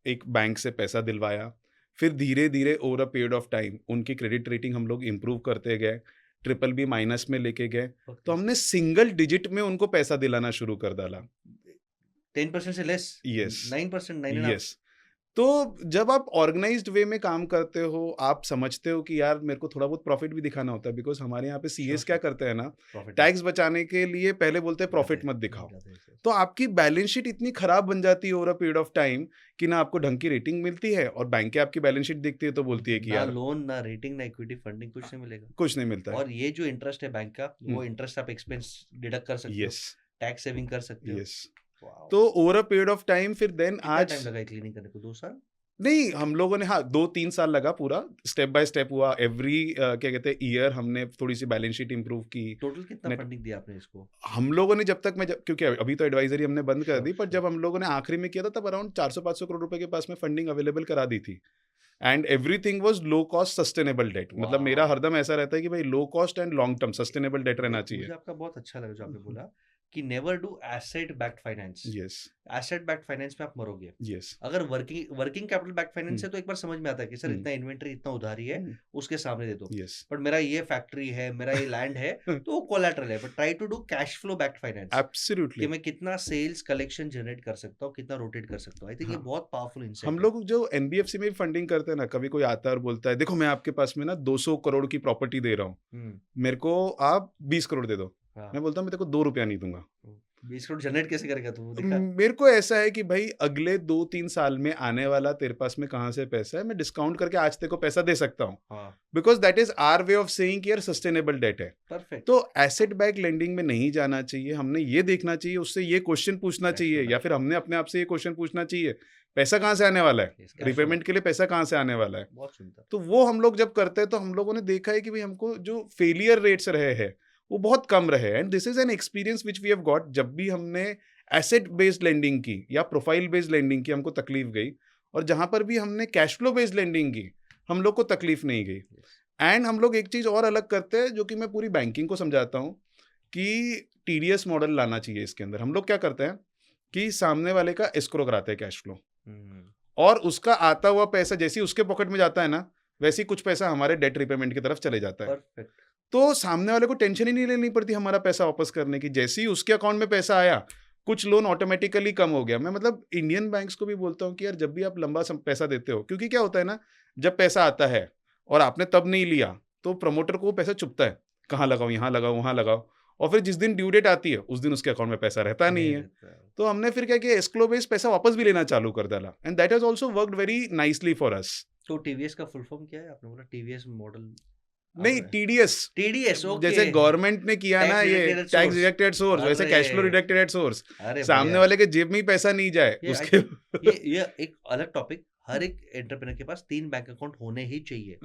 एक bank से पैसा दिलवाया, फिर धीरे-धीरे over a period of time उनकी क्रेडिट रेटिंग हम लोग इम्प्रूव करते गए, ट्रिपल बी माइनस में लेके गए, तो ओके। हमने सिंगल डिजिट में उनको पैसा दिलाना शुरू कर डाला। 10% से लेस? यस, 9%, 9.5? यस। तो जब आप ऑर्गेनाइज्ड वे में काम करते हो, आप समझते हो कि यार मेरे को थोड़ा बहुत प्रॉफिट भी दिखाना होता है, बिकॉज़ हमारे यहाँ पे श्योर, सीएस क्या श्योर। करते हैं ना, प्रॉफिट नहीं टैक्स बचाने के लिए पहले बोलते हैं दिखाते, प्रॉफिट मत नहीं दिखाओ। दिखाते ऐसे। तो आपकी बैलेंस शीट इतनी खराब बन जाती है over a period of time कि ना आपको ढंग की रेटिंग मिलती है, और बैंकें आपकी बैलेंस शीट देखती है तो बोलती है कि ना यार लोन, ना रेटिंग, ना इक्विटी फंडिंग, कुछ नहीं मिलेगा। कुछ नहीं मिलता है। और ये जो इंटरेस्ट है बैंक का, हुँ, वो इंटरेस्ट आप एक्सपेंस डिडक्ट कर सकते हो, यस, टैक्स सेविंग कर सकते हो। यस। वाओ! तो over a period of time फिर देन कितना आज टाइम लगा ये क्लीनिंग करने को? 2 साल? नहीं, हम लोगों ने, हाँ, 2-3 साल लगा पूरा, स्टेप बाय स्टेप हुआ। एवरी क्या कहते हैं, ईयर हमने थोड़ी-सी बैलेंस शीट इम्प्रूव की। टोटल कितना नेट फंडिंग दिया आपने इसको? हम लोगों ने जब क्योंकि अभी तो एडवाइज़री हमने बंद कर श्योर, दी, पर श्योर। जब हम लोगों ने आखिरी में किया था तब अराउंड 400-500 करोड़ रुपए के पास में फंडिंग अवेलेबल करा दी थी। And everything was low cost sustainable debt, मतलब मेरा वाओ! हरदम ऐसा रहता है कि भाई low cost and long term sustainable debt रहना चाहिए। मुझे आपका बहुत अच्छा लगा जो आपने बोला कि never do asset backed finance. Yes, asset backed finance में आप मरोगे। यस। अगर working working capital back finance हुँ, है तो एक बार समझ में आता है कि सर हुँ, इतना इन्वेंटरी, इतना उधारी है, हुँ, उसके सामने दे दो। यस। बट मेरा ये फैक्ट्री है, मेरा ये लैंड है, तो वो कोलैटरल है। But try to do cash flow backed finance कि एब्सोल्युटली। मैं कितना सेल्स कलेक्शन जनरेट कर सकता हूँ, कितना रोटेट कर सकता हूँ। आई थिंक ये हाँ। बहुत पावरफुल हम इंसाइट है। लोग जो एनबीएफसी में भी फंडिंग करते हैं ना, कभी कोई आता है और बोलता है, देखो मैं आपके पास में ना 200 करोड़ की प्रॉपर्टी दे रहा हूँ, हम्म। मेरे को आप 20 करोड़ दे दो। हाँ। मैं बोलता हूँ, मैं तेरे को 2 रुपया नहीं दूंगा। 20 करोड़ जनरेट कैसे करेगा तू? वो दिखा। मेरे को ऐसा है कि भाई अगले 2-3 साल में आने वाला तेरे पास में कहाँ से पैसा है, मैं डिस्काउंट करके आज तेरे को पैसा दे सकता हूँ, हाँ। Because that is our way of saying कि यार सस्टेनेबल डेट है। परफेक्ट। तो एसेट बैक लेंडिंग में नहीं जाना चाहिए, हमने ये देखना चाहिए, उससे ये क्वेश्चन पूछना कैश चाहिए, फ्लो या फिर हमने अपने आप से ये क्वेश्चन पूछना चाहिए, पैसा कहाँ से आने वाला है, कैश फ्लो रिपेमेंट के लिए पैसा कहाँ से आने वाला है। बहुत सुंदर। तो वो हम लोग जब करते हैं तो हम लोगों ने देखा है कि भाई हमको जो फेलियर रेट्स रहे हैं वो बहुत कम रहे, and this is an experience which we have got. जब भी हमने एसेट बेस्ड लेंडिंग की या प्रोफाइल बेस्ड लेंडिंग की, हमको तकलीफ गई, और जहां पर भी हमने कैश फ्लो बेस्ड लेंडिंग की, हम लोग को तकलीफ नहीं गई। एंड हम लोग एक चीज़ और अलग करते हैं जो कि मैं पूरी बैंकिंग को समझाता हूँ कि टीडीएस मॉडल लाना चाहिए इसके अंदर। हम लोग क्या करते हैं कि सामने वाले का एस्क्रो कराते हैं कैश फ्लो, और उसका आता हुआ पैसा जैसे ही उसके पॉकेट में जाता है ना, वैसे ही कुछ पैसा हमारे डेट रिपेमेंट की तरफ चले जाता है। परफेक्ट। तो सामने वाले को टेंशन ही नहीं लेनी पड़ती हमारा पैसा वापस करने की। जैसे ही उसके अकाउंट में पैसा आया, कुछ लोन ऑटोमेटिकली कम हो गया। मैं मतलब इंडियन बैंक्स को भी बोलता हूँ कि यार जब भी आप लंबा पैसा देते हो, क्योंकि क्या होता है ना, जब पैसा आता है और आपने तब नहीं लिया तो प्रमोटर को वो पैसा चुभता है, कहाँ लगाओ, यहाँ लगाओ, वहाँ लगाओ, और फिर जिस दिन ड्यू डेट आती है उस दिन उसके अकाउंट में पैसा रहता नहीं है। तो हमने फिर क्या किया, एस्क्रो बेस्ड पैसा वापस भी लेना चालू कर डाला, and that has also worked very nicely for us. तो टीवीएस का फुल फॉर्म क्या है? आपने बोला टीवीएस मॉडल। नहीं, टीडीएस, टीडीएस, ओके। जैसे गवर्नमेंट ने किया ना ये Tax-deducted tax source। Deducted source, वैसे कैश फ्लो अरे डिडक्टेड एट सोर्स। अरे सामने बढ़िया। वाले के जेब में ही पैसा नहीं जाए ये आई उसके थिंक ये एक अलग टॉपिक। हर एक एंटरप्रेन्योर के पास 3 बैंक अकाउंट होने ही चाहिए,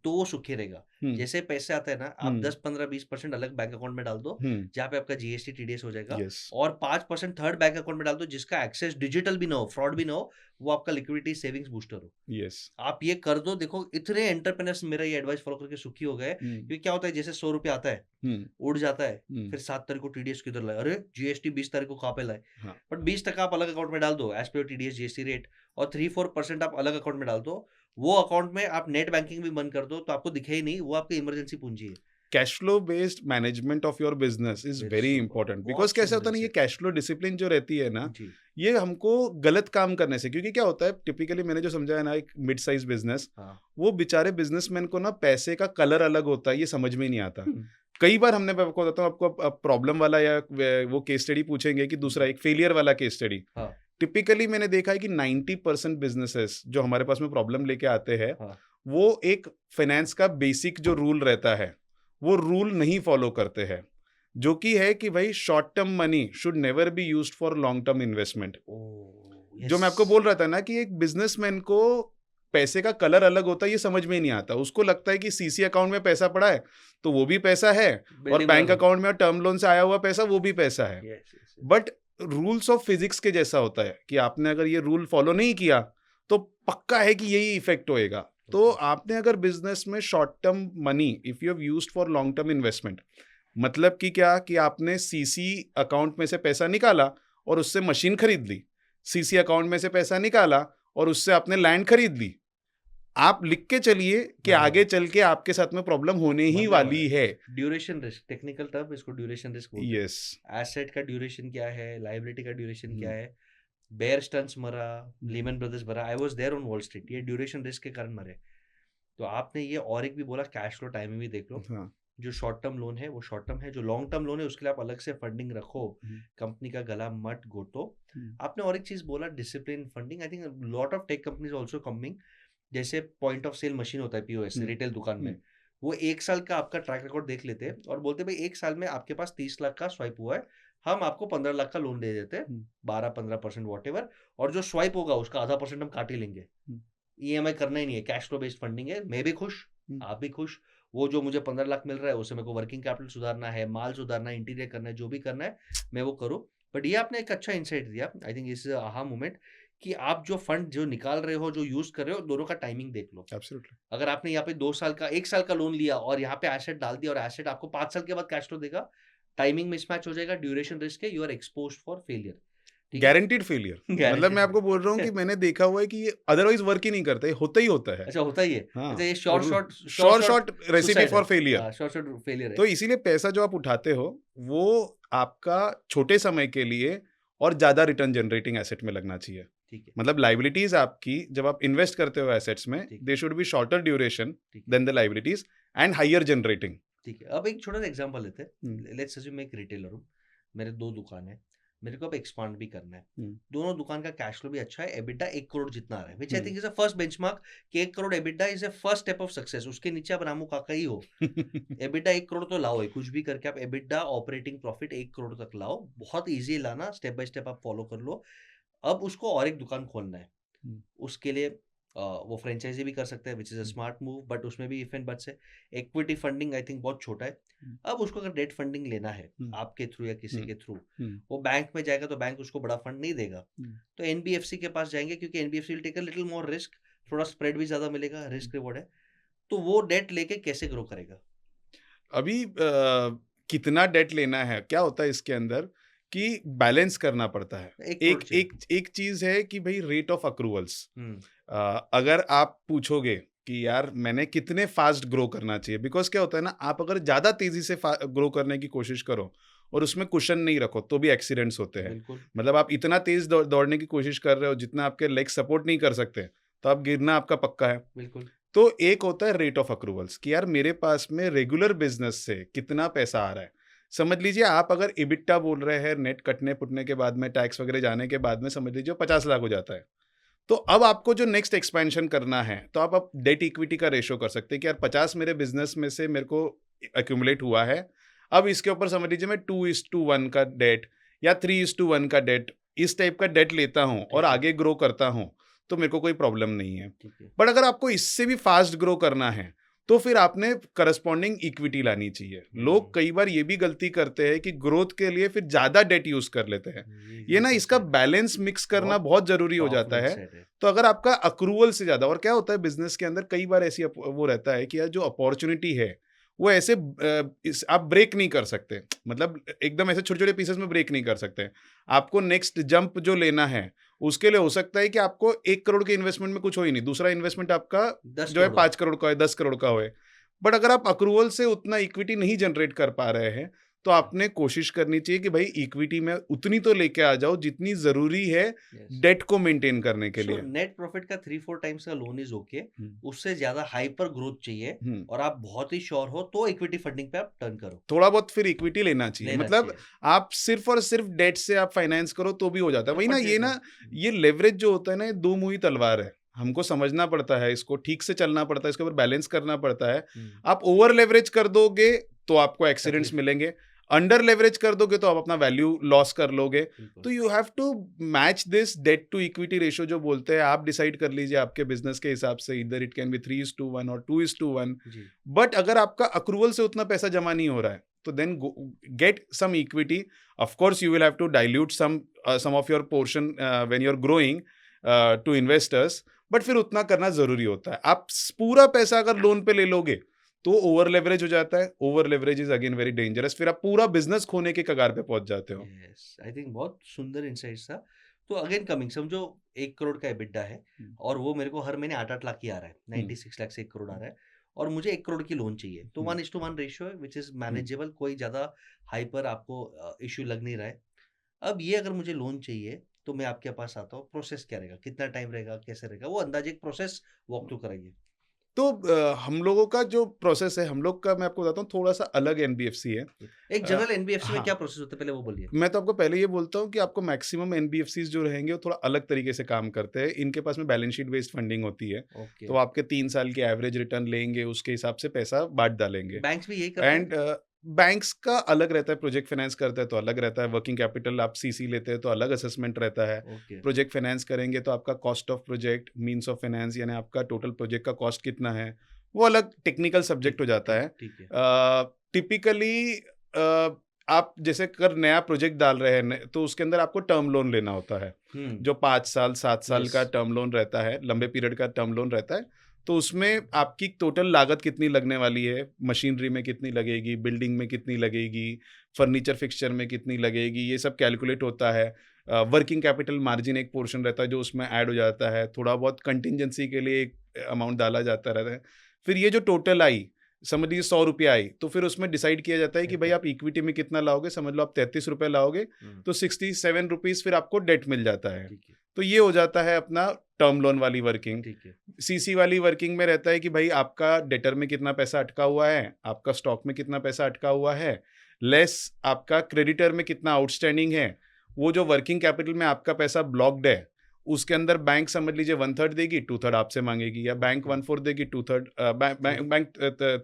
तो वो सुखी रहेगा। जैसे पैसे आते हैं ना, आप 10, 15, 20% अलग बैंक अकाउंट में डाल दो, जहाँ पे आपका जीएसटी टीडीएस हो जाएगा, यस और 5% थर्ड बैंक अकाउंट में डाल दो, जिसका एक्सेस डिजिटल भी ना हो, फ्रॉड भी ना हो, वो आपका लिक्विडिटी सेविंग्स बूस्टर हो। यस आप ये कर दो, देखो इतने एंटरप्रेन्योर्स मेरा ये एडवाइस फॉलो करके सुखी हो गए। क्योंकि क्या होता है, जैसे 100 रुपया आता है, उड़ जाता है, फिर 7 तारीख को टीडीएस किधर लाए, अरे जीएसटी 20 तारीख को कहाँ पे लाए। हाँ। बट 20% आप अलग अकाउंट में डाल दो as per TDS GST rate, और 3-4% आप अलग अकाउंट में डाल दो। वो अकाउंट में आप नेट बैंकिंग भी बंद कर दो, तो आपको दिखे ही नहीं, वो आपकी इमरजेंसी पूंजी है। Cash flow based management of your business is Very very super, important, बहुत बिकॉज कैसे सुंदर होता है ना, ये से। कैश फ्लो डिसिप्लिन जो रहती है ना, जी। ये हमको गलत काम करने से, क्योंकि क्या होता है टिपिकली मैंने जो समझा है ना, एक मिड साइज बिजनेस, हाँ। वो बेचारे बिजनेसमैन को ना पैसे का कलर अलग होता है, ये समझ में नहीं आता। कई बार हमने, मैं आपको बताता हूँ, आपको प्रॉब्लम वाला या वो केस स्टडी पूछेंगे कि दूसरा एक फेलियर वाला केस स्टडी। हाँ। टिपिकली मैंने देखा है कि 90% बिजनेसेस जो हमारे पास में प्रॉब्लम लेके आते हैं, हाँ। वो एक फाइनेंस का बेसिक जो रूल रहता है वो रूल नहीं फॉलो करते हैं, जो कि है कि भाई short term money should never be used for long term investment. जो मैं आपको बोल रहा था ना कि एक बिजनेसमैन को पैसे का कलर अलग होता है, ये समझ में नहीं आता। उसको लगता है कि सीसी अकाउंट में पैसा पड़ा है तो वो भी पैसा है, और बैंक अकाउंट में और टर्म लोन से आया हुआ पैसा वो भी पैसा है। बट रूल्स ऑफ फिजिक्स के जैसा होता है कि आपने अगर ये रूल फॉलो नहीं किया तो पक्का है कि यही इफेक्ट होएगा। तो आपने अगर बिजनेस में short term money if you have used for long term investment, मतलब कि क्या कि आपने सीसी अकाउंट में से पैसा निकाला और उससे मशीन खरीद ली, सीसी अकाउंट में से पैसा निकाला और उससे आपने लैंड खरीद ली, आप लिख के चलिए कि आगे चल के आपके साथ में प्रॉब्लम होने ही वाली है। ड्यूरेशन रिस्क, टेक्निकल टर्म इसको ड्यूरेशन रिस्क बोलते हैं। यस, एसेट का ड्यूरेशन क्या है, लायबिलिटी का ड्यूरेशन क्या है। बेयर स्टर्न्स मरा, लीमन ब्रदर्स मरा, I was there on Wall Street, ये ड्यूरेशन रिस्क के कारण मरे। तो आपने ये और एक भी बोला, कैश फ्लो टाइमिंग भी देख लो। हाँ। जो शॉर्ट टर्म लोन है वो शॉर्ट टर्म है, जो लॉन्ग टर्म लोन है उसके लिए आप अलग से फंडिंग रखो, कंपनी का गला मत घोटो। आपने और एक चीज बोला, discipline funding. I think lot of tech companies also coming. जैसे पॉइंट ऑफ सेल मशीन होता है, पीओएस रिटेल दुकान में, वो 1 साल का आपका ट्रैक रिकॉर्ड देख लेते हैं और बोलते भाई 1 साल में आपके पास 30 लाख का स्वाइप हुआ है, हम आपको 15 लाख का लोन दे देते हैं, 12-15% वॉटेवर, और जो स्वाइप होगा उसका आधा % हम काट ही लेंगे। ईएमआई करना ही नहीं है, कैश फ्लो बेस्ड फंडिंग है। मैं भी खुश, आप भी खुश। वो जो मुझे 15 लाख मिल रहा है उससे मेरे को वर्किंग कैपिटल सुधारना है, माल सुधारना है, इंटीरियर करना है, जो भी करना है मैं वो करूँ। बट ये आपने एक अच्छा इंसाइट दिया, आई थिंक इस आहा मोमेंट, कि आप जो फंड जो निकाल रहे हो, जो यूज कर रहे हो, दोनों का टाइमिंग देख लो। एब्सोल्युटली। अगर आपने यहाँ पे 2 साल का 1 साल का लोन लिया और यहाँ पे एसेट डाल दिया और एसेट आपको 5 साल के बाद कैश फ्लो देगा, टाइमिंग मिसमैच हो जाएगा, ड्यूरेशन रिस्क है, you are exposed for failure. Guaranteed failure. मतलब मैं आपको बोल रहा हूँ कि मैंने देखा हुआ है कि ये अदरवाइज वर्क ही नहीं करता, ये होता ही होता है। अच्छा, होता ही है। हाँ। अच्छा, ये short recipe for failure. Short failure है। तो इसीलिए पैसा जो आप उठाते हो वो आपका छोटे समय के लिए और ज्यादा रिटर्न जनरेटिंग एसेट में लगना चाहिए। ठीक है। मतलब लाइबिलिटीज आपकी जब आप इन्वेस्ट करते हो एसेट्स में, they should be shorter duration than the liabilities and higher generating. ठीक है। अब एक छोटा सा एग्जांपल लेते हैं। लेट्स अज्यूम मैं एक रिटेलर हूँ, मेरे 2 दुकान है, मेरे को अब एक्सपांड भी करना है। दोनों दुकान का कैश फ्लो भी अच्छा है, एबिटा 1 करोड़ जितना आ रहा है, which I think is a first benchmark कि 1 crore EBITDA is a first step of success. उसके नीचे आप रामू काका ही हो। एबिटा 1 करोड़ तो लाओ, कुछ भी करके आप एबिटा ऑपरेटिंग प्रॉफिट 1 करोड़ तक लाओ। बहुत ईजी है लाना, स्टेप बाय स्टेप आप फॉलो कर लो। अब उसको और एक दुकान खोलना है, उसके लिए वो फ्रेंचाइजी भी कर सकते हैं, which is a smart move, but उसमें भी इफ एंड बट्स है। इक्विटी फंडिंग आई थिंक बहुत छोटा है। अब उसको अगर डेट फंडिंग लेना है आपके थ्रू या किसी के थ्रू, वो बैंक में जाएगा तो बैंक उसको बड़ा फंड नहीं देगा, तो एनबीएफसी के पास जाएंगे, क्योंकि NBFC will take a little more risk. थोड़ा स्प्रेड भी ज़्यादा मिलेगा, रिस्क रिवॉर्ड है। तो वो डेट लेके कैसे ग्रो करेगा? अभी कितना डेट लेना है, क्या होता है इसके अंदर कि बैलेंस करना पड़ता है। 1 करोड़ एक चाहिए। एक एक चीज़ है कि भई रेट ऑफ अक्रूवल्स। हुँ, अगर आप पूछोगे कि यार मैंने कितने फास्ट ग्रो करना चाहिए, बिकॉज़ क्या होता है ना, आप अगर ज़्यादा तेज़ी से ग्रो करने की कोशिश करो और उसमें कुशन नहीं रखो, तो भी एक्सीडेंट्स होते हैं। बिल्कुल, मतलब आप इतना तेज़ दौड़ने की कोशिश कर रहे हो जितना आपके लेग सपोर्ट नहीं कर सकते, तो आप गिरना आपका पक्का है। बिल्कुल। तो एक होता है रेट ऑफ अक्रूवल्स कि यार मेरे पास में रेगुलर बिजनेस से कितना पैसा आ रहा है। समझ लीजिए आप अगर इबिट्टा बोल रहे हैं, नेट कटने पुटने के बाद में, टैक्स वगैरह जाने के बाद में, समझ लीजिए 50 लाख हो जाता है। तो अब आपको जो नेक्स्ट एक्सपेंशन करना है, तो आप अब डेट इक्विटी का रेशो कर सकते हैं कि यार 50 मेरे बिजनेस में से मेरे को एक्यूमुलेट हुआ है। अब इसके ऊपर समझ लीजिए मैं 2:1 का डेट या 3:1 का डेट, इस टाइप का डेट लेता हूँ और ठीक है, आगे ग्रो करता हूँ, तो मेरे को कोई प्रॉब्लम नहीं है। ठीक है। बट अगर आपको इससे भी फास्ट ग्रो करना है, तो फिर आपने करस्पॉन्डिंग इक्विटी लानी चाहिए। लोग कई बार ये भी गलती करते हैं कि ग्रोथ के लिए फिर ज़्यादा डेट यूज़ कर लेते हैं। ये ये ना, इसका इनसाइट है, बैलेंस मिक्स करना बहुत बहुत ज़रूरी हो पावरफुल जाता है। इनसाइट है। तो अगर आपका अक्रूवल से ज़्यादा, और क्या होता है बिज़नेस के अंदर कई बार ऐसी वो रहता है कि यार जो अपॉर्च्युनिटी है, वो ऐसे आप ब्रेक नहीं कर सकते। मतलब एकदम ऐसे छोटे-छोटे पीसेस में ब्रेक नहीं कर सकते। आपको नेक्स्ट जंप जो लेना है, उसके लिए हो सकता है कि आपको 1 करोड़ के इन्वेस्टमेंट में कुछ हो ही नहीं, दूसरा इन्वेस्टमेंट आपका 10 जो है करोड़ हो। 5 करोड़ का है, 10 करोड़ का होए। बट अगर आप अक्रूवल से उतना इक्विटी नहीं जनरेट कर पा रहे हैं, तो आपने कोशिश करनी चाहिए कि भाई इक्विटी में उतनी तो लेके आ जाओ जितनी ज़रूरी है यस। डेट को मेंटेन करने के सो लिए। नेट प्रॉफिट का 3-4 टाइम्स का लोन इज़ ओके। हुँ, उससे ज़्यादा हाइपर ग्रोथ चाहिए हुँ। और आप बहुत ही श्योर हो तो इक्विटी फंडिंग पे आप टर्न करो, थोड़ा बहुत फिर इक्विटी लेना चाहिए। लेना मतलब चाहिए। आप सिर्फ़ और सिर्फ़ डेट से आप फाइनेंस करो तो भी हो जाता है। वही एफर्ट देना। ना, ये लेवरेज जो होता है ना, ये दो-मुही तलवार है। हमको समझना पड़ता है इसको, ठीक से चलना पड़ता है, इसके ऊपर बैलेंस करना पड़ता है। हुँ, आप ओवर लेवरेज कर दोगे तो आपको एक्सीडेंट्स तकलीफ। मिलेंगे, अंडर लेवरेज कर दोगे तो आप अपना वैल्यू लॉस कर लोगे। बिल्कुल। तो you have to match this debt to equity ratio जो बोलते हैं, आप डिसाइड कर लीजिए आपके बिज़नेस के हिसाब से, ईदर इट कैन बी 3:1 और 2:1। जी, बट अगर आपका अक्रूवल से उतना पैसा जमा नहीं हो रहा है, तो then get some equity. Of course you will have to dilute some of your portion when you are growing to investors, but फिर उतना करना जरूरी होता है। आप पूरा पैसा अगर लोन पे ले लोगे तो ओवर लेवरेज हो जाता है। Over leverage is again very dangerous, फिर आप पूरा बिजनेस खोने के कगार पे पहुंच जाते हो। यस, आई थिंक बहुत सुंदर इनसाइट्स था। तो अगेन कमिंग, समझो 1 करोड़ का एबिटा है हम्म, और वो मेरे को हर महीने 8-8 लाख ही आ रहा है, हम्म, 96 लाख से 1 करोड़ आ रहा है और मुझे 1 करोड़ की लोन चाहिए। तो हम्म, 1:1 रेशियो है व्हिच इज़ हम्म। मैनेजेबल, कोई ज़्यादा हाइपर आपको इश्यू लग नहीं रहा है। अब ये अगर मुझे लोन चाहिए, तो मैं आपके पास आता हूँ, प्रोसेस क्या रहेगा? कितना टाइम रहेगा? कैसे रहेगा? वो अंदाज़े एक प्रोसेस वॉक थ्रू कराइए। तो हम लोगों का जो प्रोसेस है, हम लोग का, मैं आपको बताता हूँ, थोड़ा सा अलग एनबीएफसी है। एक जनरल एनबीएफसी में हाँ, क्या प्रोसेस होता है, पहले वो बोलिए? मैं तो आपको पहले ये बोलता हूँ कि आपको मैक्सिमम एनबीएफसीज जो रहेंगे वो थोड़ा अलग तरीके से काम करते हैं। इनके पास में बैलेंस शीट बेस्ड फंडिंग होती है। ओके। तो आपके 3 साल के एवरेज रिटर्न लेंगे, उसके हिसाब से पैसा बांट डालेंगे। बैंक्स भी यही करते हैं? एंड बैंक्स का अलग रहता है, प्रोजेक्ट फाइनेंस करता है तो अलग रहता है, वर्किंग कैपिटल आप सीसी लेते हैं तो अलग असेसमेंट रहता है। ओके, प्रोजेक्ट फाइनेंस करेंगे तो आपका cost of project, means of finance, यानी आपका टोटल प्रोजेक्ट का कॉस्ट कितना है, वो अलग टेक्निकल सब्जेक्ट ठीक हो जाता ठीक है। ठीक है। टिपिकली आप जैसे कर नया प्रोजेक्ट डाल रहे हैं तो उसके अंदर आपको टर्म लोन लेना होता है, हुँ, जो 5 साल 7 साल यस। का टर्म लोन रहता है, लंबे पीरियड का टर्म लोन रहता है। तो उसमें आपकी टोटल लागत कितनी लगने वाली है, मशीनरी में कितनी लगेगी, बिल्डिंग में कितनी लगेगी, फर्नीचर फिक्सचर में कितनी लगेगी, ये सब कैलकुलेट होता है। वर्किंग कैपिटल मार्जिन एक पोर्शन रहता है जो उसमें ऐड हो जाता है, थोड़ा बहुत कंटिजेंसी के लिए एक अमाउंट डाला जाता रहता है। फिर ये जो टोटल आई, समझ लीजिए 100 रुपये आई, तो फिर उसमें डिसाइड किया जाता है कि भाई आप इक्विटी में कितना लाओगे। समझ लो आप 33 रुपये लाओगे, हुँ, तो 67 रुपीज़ फिर आपको डेट मिल जाता है। ठीक है, तो ये हो जाता है अपना टर्म लोन वाली वर्किंग। ठीक है। सीसी वाली वर्किंग में रहता है कि भाई आपका डेटर में कितना पैसा अटका हुआ है, आपका स्टॉक में कितना पैसा अटका हुआ है, लेस आपका क्रेडिटर में कितना आउटस्टैंडिंग है। वो जो वर्किंग कैपिटल में आपका पैसा ब्लॉक्ड है, उसके अंदर बैंक समझ लीजिए 1/3 देगी, 2/3 आपसे मांगेगी, या बैंक ओके, 1/4 देगी, 2/3 थ्री बैंक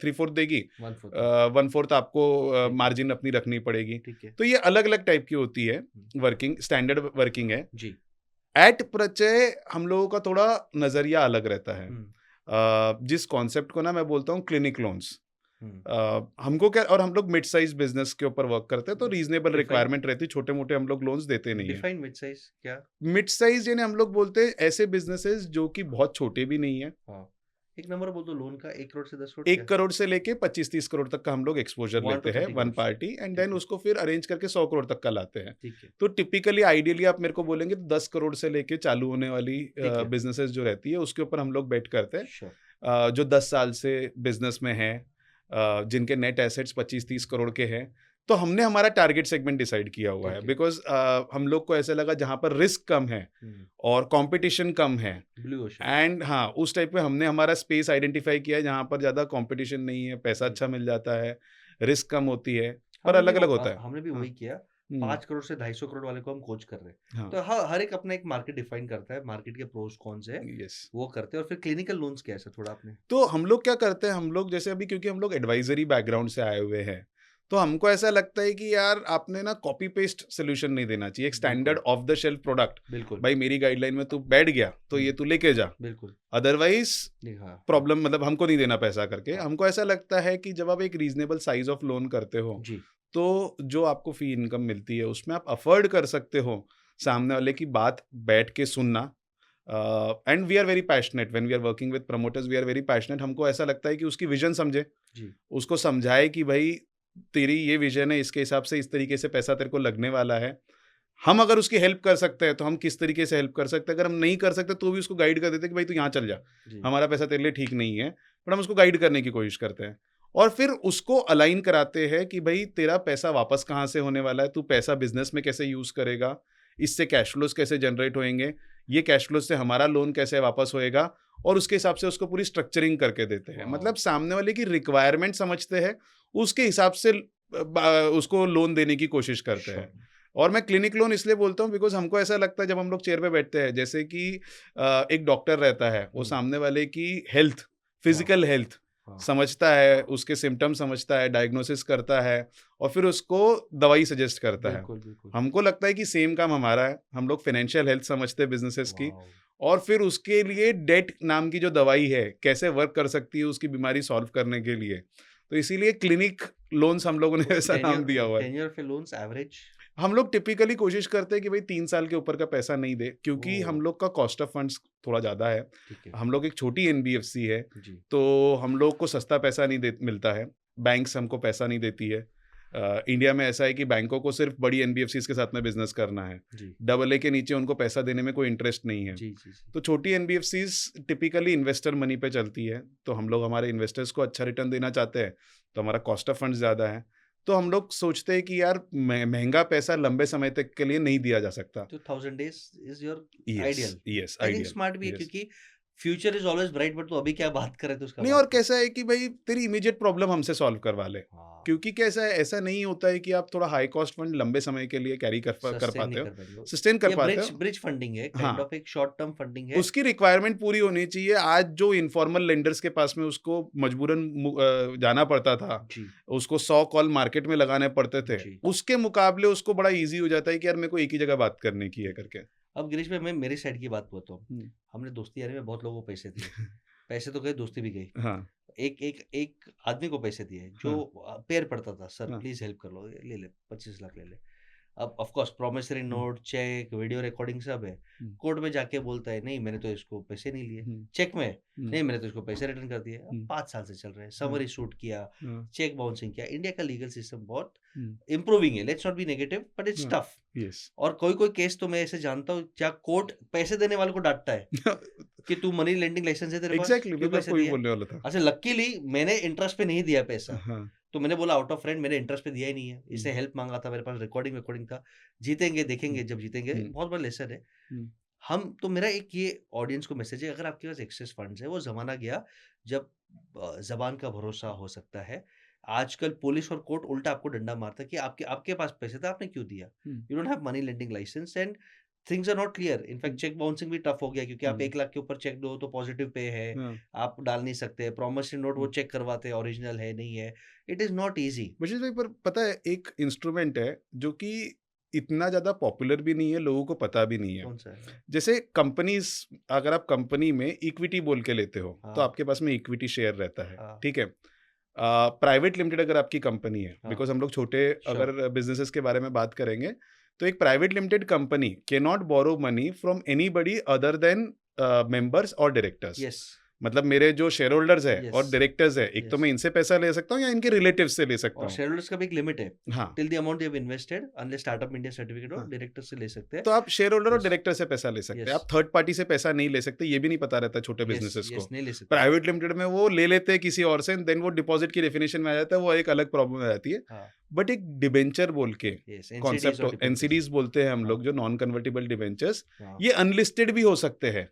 3/4 देगी, 1/4 1/4 आपको ठीक है, मार्जिन अपनी रखनी पड़ेगी। ठीक है। तो ये अलग-अलग टाइप की होती है हुँ, वर्किंग, स्टैंडर्ड वर्किंग है। जी, एट प्रचय हम लोगों का थोड़ा नज़रिया अलग रहता है। हुँ, जिस कॉन्सेप्ट को ना मैं बोलता हूँ क्लिनिक लोन्स। हमको क्या, और हम लोग मिड साइज बिजनेस के ऊपर वर्क करते हैं, तो रीजनेबल डिफाइन रिक्वायरमेंट रहती है, छोटे मोटे हम लोग लोन्स देते नहीं है। डिफाइन मिड साइज क्या? मिड साइज यानी हम लोग बोलते हैं ऐसे बिजनेसेस जो कि बहुत छोटे भी नहीं है, हाँ, एक नंबर बोल दो लोन का, 1 करोड़ से 10 करोड़ 1 क्या? करोड़ से लेके 25-30 करोड़ तक का हम लोग एक्सपोजर 1 लेते to हैं 30 वन करोड़। पार्टी, एंड ठीक देन है, उसको फिर अरेंज करके 100 करोड़ तक का लाते हैं। ठीक है, तो टिपिकली आइडियली आप मेरे को बोलेंगे तो 10 करोड़ से लेके चालू होने वाली ठीक है, बिजनेसेस जो रहती है उसके ऊपर हम लोग बेट करते हैं। श्योर, जो 10 साल से बिजनेस में हैं, जिनके नेट एसेट्स 25-30 करोड़ के हैं, तो हमने हमारा टारगेट सेगमेंट डिसाइड किया हुआ है, ठीक है। बिकॉज हम लोग को ऐसा लगा जहाँ पर रिस्क कम है और कंपटीशन कम है, ब्लू ओशन, एंड हाँ उस टाइप में हमने हमारा स्पेस आइडेंटिफाई किया है जहाँ पर ज़्यादा कंपटीशन नहीं है, पैसा जी। अच्छा मिल जाता है, रिस्क कम होती है, पर हमने भी अलग अलग होता है। हमने भी हाँ, वही किया। हम्म, 5 करोड़ से 250 करोड़ वाले को हम कोच कर रहे हैं। हाँ, तो हर एक अपना एक मार्केट डिफाइन करता है, मार्केट के प्रोस कौन से है यस। वो करते हैं। और फिर क्लिनिकल लोन्स क्या है सर, थोड़ा आपने? तो हम लोग क्या करते हैं, हम लोग जैसे अभी क्योंकि हम लोग एडवाइजरी बैकग्राउंड से आए हुए हैं, तो हमको ऐसा लगता है कि यार आपने ना कॉपी पेस्ट सोल्यूशन नहीं देना चाहिए, एक स्टैंडर्ड बिल्कुल, ऑफ द शेल्फ प्रोडक्ट। बिल्कुल, भाई मेरी गाइडलाइन में तू बैठ गया तो ये तू लेके जा, बिल्कुल, अदरवाइज नहीं, हाँ, हाँ, प्रॉब्लम, मतलब हमको नहीं देना पैसा करके। हाँ, हमको ऐसा लगता है कि जब आप एक रीजनेबल साइज ऑफ लोन करते हो, जी, तो जो आपको फी इनकम मिलती है उसमें आप अफोर्ड कर सकते हो सामने वाले की बात बैठ के सुनना। And we are very passionate when we are working with promoters, we are very passionate. हमको ऐसा लगता है कि उसकी विजन समझे, जी, उसको समझाए कि भाई तेरी ये विजन है, इसके हिसाब से इस तरीके से पैसा तेरे को लगने वाला है। हम अगर उसकी हेल्प कर सकते हैं तो हम किस तरीके से हेल्प कर सकते हैं, अगर हम नहीं कर सकते तो भी उसको गाइड कर देते हैं कि भाई तू यहाँ चल जा, जी, हमारा पैसा तेरे लिए ठीक नहीं है, बट हम उसको गाइड करने की कोशिश करते हैं। और फिर उसको अलाइन कराते हैं कि भाई तेरा पैसा वापस कहाँ से होने वाला है, तू पैसा बिजनेस में कैसे यूज करेगा, इससे कैश फ्लोज कैसे जनरेट होंगे, ये कैश फ्लोज से हमारा लोन कैसे वापस होएगा, और उसके हिसाब से उसको पूरी स्ट्रक्चरिंग करके देते हैं। वाओ, मतलब सामने वाले की रिक्वायरमेंट समझते हैं, उसके हिसाब से उसको लोन देने की कोशिश करते श्योर, हैं। और मैं क्लिनिक लोन इसलिए बोलता हूँ बिकॉज हमको ऐसा लगता है जब हम लोग चेयर पे बैठते हैं, जैसे कि एक डॉक्टर रहता है, वो सामने वाले की हेल्थ, फिजिकल हेल्थ हाँ, समझता है, उसके सिम्टम समझता है, डायग्नोसिस करता है, और फिर उसको दवाई सजेस्ट करता है। बिल्कुल, बिल्कुल, हमको लगता है कि सेम काम हमारा है, हम लोग फाइनेंशियल हेल्थ समझते हैं बिजनेसेस की, वाओ, और फिर उसके लिए डेट नाम की जो दवाई है कैसे वर्क कर सकती है उसकी बीमारी सॉल्व करने के लिए। तो इसीलिए क्लिनिक लोन्स हम लोगों ने ऐसा नाम दिया हुआ है। टेन्योर पे लोन्स एवरेज? हम लोग टिपिकली कोशिश करते हैं कि भाई 3 साल के ऊपर का पैसा नहीं दे, क्योंकि ओह, हम लोग का कॉस्ट ऑफ फंड्स थोड़ा ज़्यादा है। ठीक है, हम लोग एक छोटी एनबीएफसी है, जी, तो हम लोग को सस्ता पैसा नहीं दे मिलता है, बैंक्स हमको पैसा नहीं देती है। इंडिया में ऐसा है कि बैंकों को सिर्फ बड़ी एनबीएफसीज के साथ में बिजनेस करना है, जी, डबल ए के नीचे उनको पैसा देने में कोई इंटरेस्ट नहीं है। जी, जी, जी, तो छोटी एनबीएफसीज टिपिकली इन्वेस्टर मनी पे चलती है, तो हम लोग हमारे इन्वेस्टर्स को अच्छा रिटर्न देना चाहते हैं, तो हमारा कॉस्ट ऑफ फंड्स ज़्यादा है। तो हम लोग सोचते हैं कि यार महंगा पैसा लंबे समय तक के लिए नहीं दिया जा सकता। तो 1000 days is your yes, ideal. Yes, I think ideal, smart भी है, यस। क्योंकि future is always bright, but तो अभी क्या बात करें तो उसका नहीं, बात और करें। कैसा है कि भाई तेरी इमीडिएट प्रॉब्लम हमसे सॉल्व करवा ले, हाँ, क्योंकि कैसा है, ऐसा नहीं होता है कि आप थोड़ा हाई कॉस्ट फंड लंबे समय के लिए कैरी कर सस्टेन नहीं पाते हो, कर पाएंगे वो। सस्टेन कर ये पाते ब्रिज हो। ब्रिज फंडिंग है, काइंड हाँ, ऑफ एक शॉर्ट टर्म फंडिंग है। उसकी रिक्वायरमेंट पूरी होनी चाहिए। आज जो इनफॉर्मल लेंडर्स के पास में उसको मजबूरन जाना पड़ता था, जी, उसको 100 कॉल मार्केट में लगाने पड़ते थे, जी। उसके मुकाबले उसको बड़ा इजी हो जाता है कि यार मेरे को एक ही जगह बात करने की है करके। अब गिरीश भाई, मैं मेरी साइड की बात बोलता हूँ। हम्म, हमने दोस्ती यारी में बहुत लोगों को पैसे दिए, पैसे तो गए, दोस्ती भी गई। हाँ, एक एक एक आदमी को पैसे दिए जो हाँ, पैर पड़ता था, सर हाँ, प्लीज हेल्प कर लो, ले ले 25 लाख ले ले। अब of course promissory note, cheque, video recording सब है। हम्म, कोर्ट में जाके बोलता है नहीं मैंने तो इसको पैसे नहीं लिए, हम्म, चेक में हम्म, नहीं मैंने तो इसको पैसे रिटर्न कर दिए। अब हम्म, 5 साल से चल रहे हैं, हाँ, समरी शूट किया, हाँ, चेक बाउंसिंग किया। इंडिया का लीगल सिस्टम बहुत हम्म, इंप्रूविंग है, let's not be negative, but it's हाँ, टफ। यस। और कोई कोई केस तो मैं ऐसे जानता हूँ जहाँ कोर्ट पैसे देने वाले को डांटता है कि तू मनी लेंडिंग लाइसेंस है तेरे पास, एग्जैक्टली, क्यों मैं पैसे आपको ही दिए? बोलने वाला था। अच्छा, लकीली मैंने इंटरेस्ट पे नहीं दिया पैसा, हाँ, तो मैंने बोला आउट ऑफ फ्रेंड, मैंने इंटरेस्ट पे दिया ही नहीं है। इससे हम्म, हेल्प मांगा था, मेरे पास रिकॉर्डिंग रिकॉर्डिंग था। जीतेंगे देखेंगे, हम्म, जब जीतेंगे हम्म, बहुत बड़ा लेसन है। हम्म, हम तो मेरा एक ये ऑडियंस को मैसेज है, अगर आपके पास एक्सेस फंड्स है, वो जमाना गया जब जबान का भरोसा हो सकता है। आजकल पुलिस और कोर्ट उल्टा आपको डंडा मारता है कि आपके आपके पास पैसे था, आपने क्यों दिया? Hmm, you don't have money lending license and things are not clear. In fact check bouncing भी टफ हो गया, क्योंकि आप हम्म, 1 लाख के ऊपर चेक दो तो पॉजिटिव पे है, हाँ, आप डाल नहीं सकते। प्रॉमिसरी नोट वो हम्म। चेक करवाते हैं ओरिजिनल है नहीं है। It is not easy. Bashir भाई, पर पता है एक इंस्ट्रूमेंट है जो कि इतना ज्यादा पॉपुलर भी नहीं है, लोगों को पता भी नहीं है। कौन सा है? जैसे कंपनीज, अगर आप कंपनी में इक्विटी बोल के लेते हो तो हाँ, आपके पास में इक्विटी शेयर रहता है, हाँ, ठीक है। प्राइवेट लिमिटेड अगर आपकी कंपनी है, हाँ। बिकॉज हम लोग छोटे Sure. अगर बिजनेसेस के बारे में बात करेंगे, तो एक private limited company can not borrow money from anybody other than members और डायरेक्टर्स। Yes. मतलब मेरे जो शेयर होल्डर्स है और Yes. डायरेक्टर्स है, एक तो Yes. मैं इनसे पैसा ले सकता हूँ या इनके रिलेटिव से ले सकता और हूँ। शेयर होल्डर्स का भी एक लिमिट है, हाँ, till the amount you have invested unless startup India certificate हो, हाँ। डायरेक्टर से ले सकते हैं। तो आप शेयर होल्डर और Yes. डायरेक्टर से पैसा ले सकते हैं, Yes. आप थर्ड पार्टी से पैसा नहीं ले सकते, ये भी नहीं पता रहता छोटे Yes, बिजनेसेस yes, को। नहीं ले सकते। प्राइवेट लिमिटेड में वो ले लेते हैं किसी और से, देन वो डिपॉजिट की डेफिनेशन में आ जाता है, वो एक अलग प्रॉब्लम आ जाती है। हाँ, बट एक डिबेंचर बोल के yes, NCDs कॉन्सेप्ट, और debentures। एनसीडीज बोलते हैं हम हाँ। लोग, जो नॉन कन्वर्टिबल डिबेंचर्स, हाँ, ये अनलिस्टेड भी हो सकते हैं।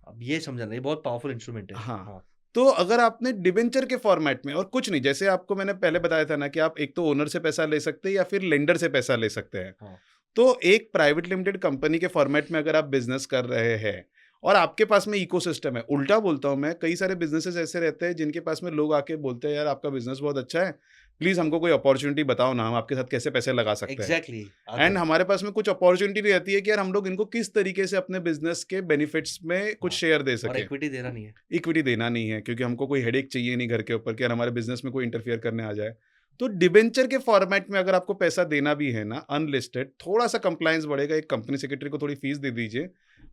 अब ये समझना, ये बहुत पावरफुल इंस्ट्रूमेंट है। हाँ। हाँ, तो अगर आपने डिबेंचर के फॉर्मेट में, और कुछ नहीं, जैसे आपको मैंने पहले बताया था ना कि आप एक तो ओनर से पैसा ले सकते हैं या फिर लेंडर से पैसा ले सकते हैं। हाँ। तो एक प्राइवेट लिमिटेड कंपनी के फॉर्मेट में अगर आप बिजनेस कर रहे हैं और आपके पास में इकोसिस्टम है, उल्टा बोलता हूं मैं, कई सारे बिजनेसेस ऐसे रहते हैं जिनके पास में लोग आके बोलते हैं यार आपका बिजनेस बहुत अच्छा है, प्लीज हमको कोई अपॉर्चुनिटी बताओ ना, हम आपके साथ कैसे पैसे लगा सकते हैं। एग्जैक्टली। एंड हमारे पास में कुछ अपॉर्चुनिटी रहती है कि यार हम लोग इनको किस तरीके से अपने बिजनेस के बेनिफिट्स में कुछ हाँ, शेयर दे और सके। इक्विटी देना नहीं है। इक्विटी देना नहीं है, क्योंकि हमको कोई हेडेक चाहिए नहीं घर के ऊपर कि यार हमारे बिजनेस में कोई इंटरफियर करने आ जाए। तो डिबेंचर के फॉर्मेट में अगर आपको पैसा देना भी है ना अनलिस्टेड, थोड़ा सा कंप्लायंस बढ़ेगा, एक कंपनी सेक्रेटरी को थोड़ी फीस दे दीजिए,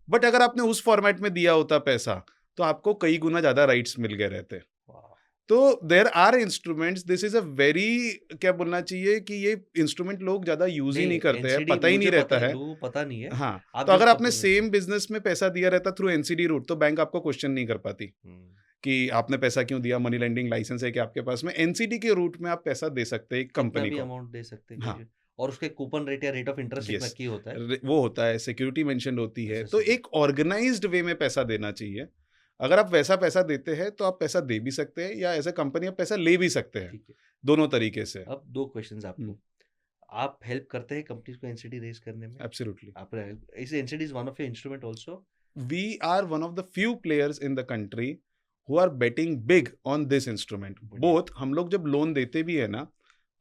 बट अगर आपने उस फॉर्मेट में दिया होता पैसा तो आपको कई गुना ज्यादा राइट्स मिल गए रहते। वाह। तो there are instruments, this is a very, क्या बोलना चाहिए कि ये इंस्ट्रूमेंट लोग ज्यादा यूज ही नहीं करते हैं, NCD पता ही नहीं मुझे रहता है। लोगों को पता नहीं है। हाँ, आप तो अगर जब आपने company- सेम बिजनेस में पैसा दिया रहता थ्रू एनसीडी रूट, तो बैंक आपको क्वेश्चन नहीं कर पाती कि आपने पैसा क्यों दिया, मनी लेंडिंग लाइसेंस है कि आपके पास में, एनसीडी के रूट में आप पैसा दे सकते हैं एक कितना कंपनी भी को। अमाउंट दे सकते हैं हाँ। कोई भी। और उसके कूपन रेट या रेट ऑफ इंटरेस्ट Yes. इतना की होता है। वो होता है, सिक्योरिटी मेंशन होती है, अच्छा, तो अच्छा। एक ऑर्गेनाइज्ड वे में पैसा देना चाहिए। अगर आप वैसा पैसा देते हैं तो आप पैसा दे भी सकते हैं, या एज ए कंपनी आप पैसा ले भी सकते हैं, ठीक है। दोनों तरीके से। अब दो क्वेश्चंस आपको। आप हेल्प करते हैं कंपनीज को एनसीडी रेज करने में? एब्सोल्युटली, आप इस NCD is one of your instrument also? We are one of the few players in the country who are betting big on this instrument. बढ़िया। बोथ, हम लोग जब लोन देते भी है ना,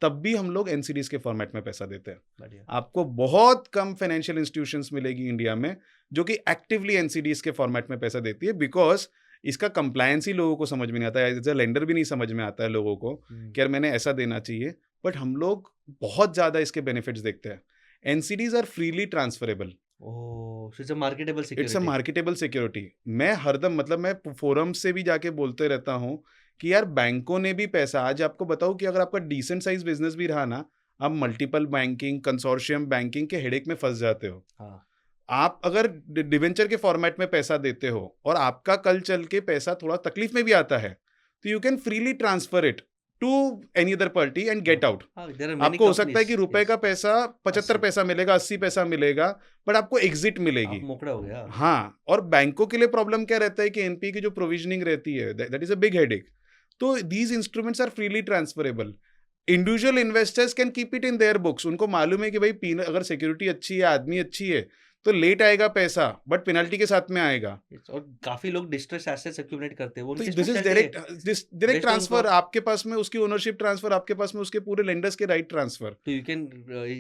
तब भी हम लोग एनसीडीज के फॉर्मेट में पैसा देते हैं। बढ़िया। आपको बहुत कम फाइनेंशियल इंस्टीट्यूशंस मिलेगी इंडिया में जो कि एक्टिवली एनसीडीज के फॉर्मेट में पैसा देती है, बिकॉज इसका कंप्लायंस ही लोगों को समझ में नहीं आता है, एज अ लेंडर भी नहीं समझ में आता है लोगों को कि यार मैंने ऐसा देना चाहिए। बट हम लोग बहुत ज्यादा इसके बेनिफिट्स देखते हैं। NCDs are freely transferable, oh, so it's a marketable it's a security. Marketable security. मैं हरदम, मतलब मैं फोरम से भी जाके बोलते रहता हूँ कि यार बैंकों ने भी पैसा, आज आपको बताऊं कि अगर आपका डिसेंट साइज बिजनेस भी रहा ना, आप मल्टीपल बैंकिंग, कंसोर्शियम बैंकिंग के हेडेक में फंस जाते हो। हाँ, आप अगर डिवेंचर के फॉर्मेट में पैसा देते हो और आपका कल चल के पैसा थोड़ा तकलीफ में भी आता है, तो you can freely transfer it to any other party and get out. हाँ, there are many आपको हो सकता है companies, कि रुपए yes. का पैसा 75 80 पैसा मिलेगा, 80 पैसा मिलेगा, बट आपको एग्जिट आप मिलेगी। मोकड़ा हो गया। हाँ, और बैंकों के लिए प्रॉब्लम क्या रहता है कि एनपी की जो प्रोविजनिंग रहती है, that is a big headache. तो these instruments are freely transferable. Individual investors can keep it in their books. उनको मालूम है कि भाई अगर सिक्योरिटी अच्छी है, आदमी अच्छी है, तो लेट आएगा पैसा, बट पेनल्टी के साथ में आएगा। और काफी लोग डिस्ट्रेस एसेट्स एक्यूमुलेट करते हैं, वो तो उनकी दिस इज specialty है। डायरेक्ट Based on ट्रांसफर, उनको- आपके पास में उसकी ओनरशिप ट्रांसफर, आपके पास में उसके पूरे लेंडर्स के राइट ट्रांसफर, तो यू कैन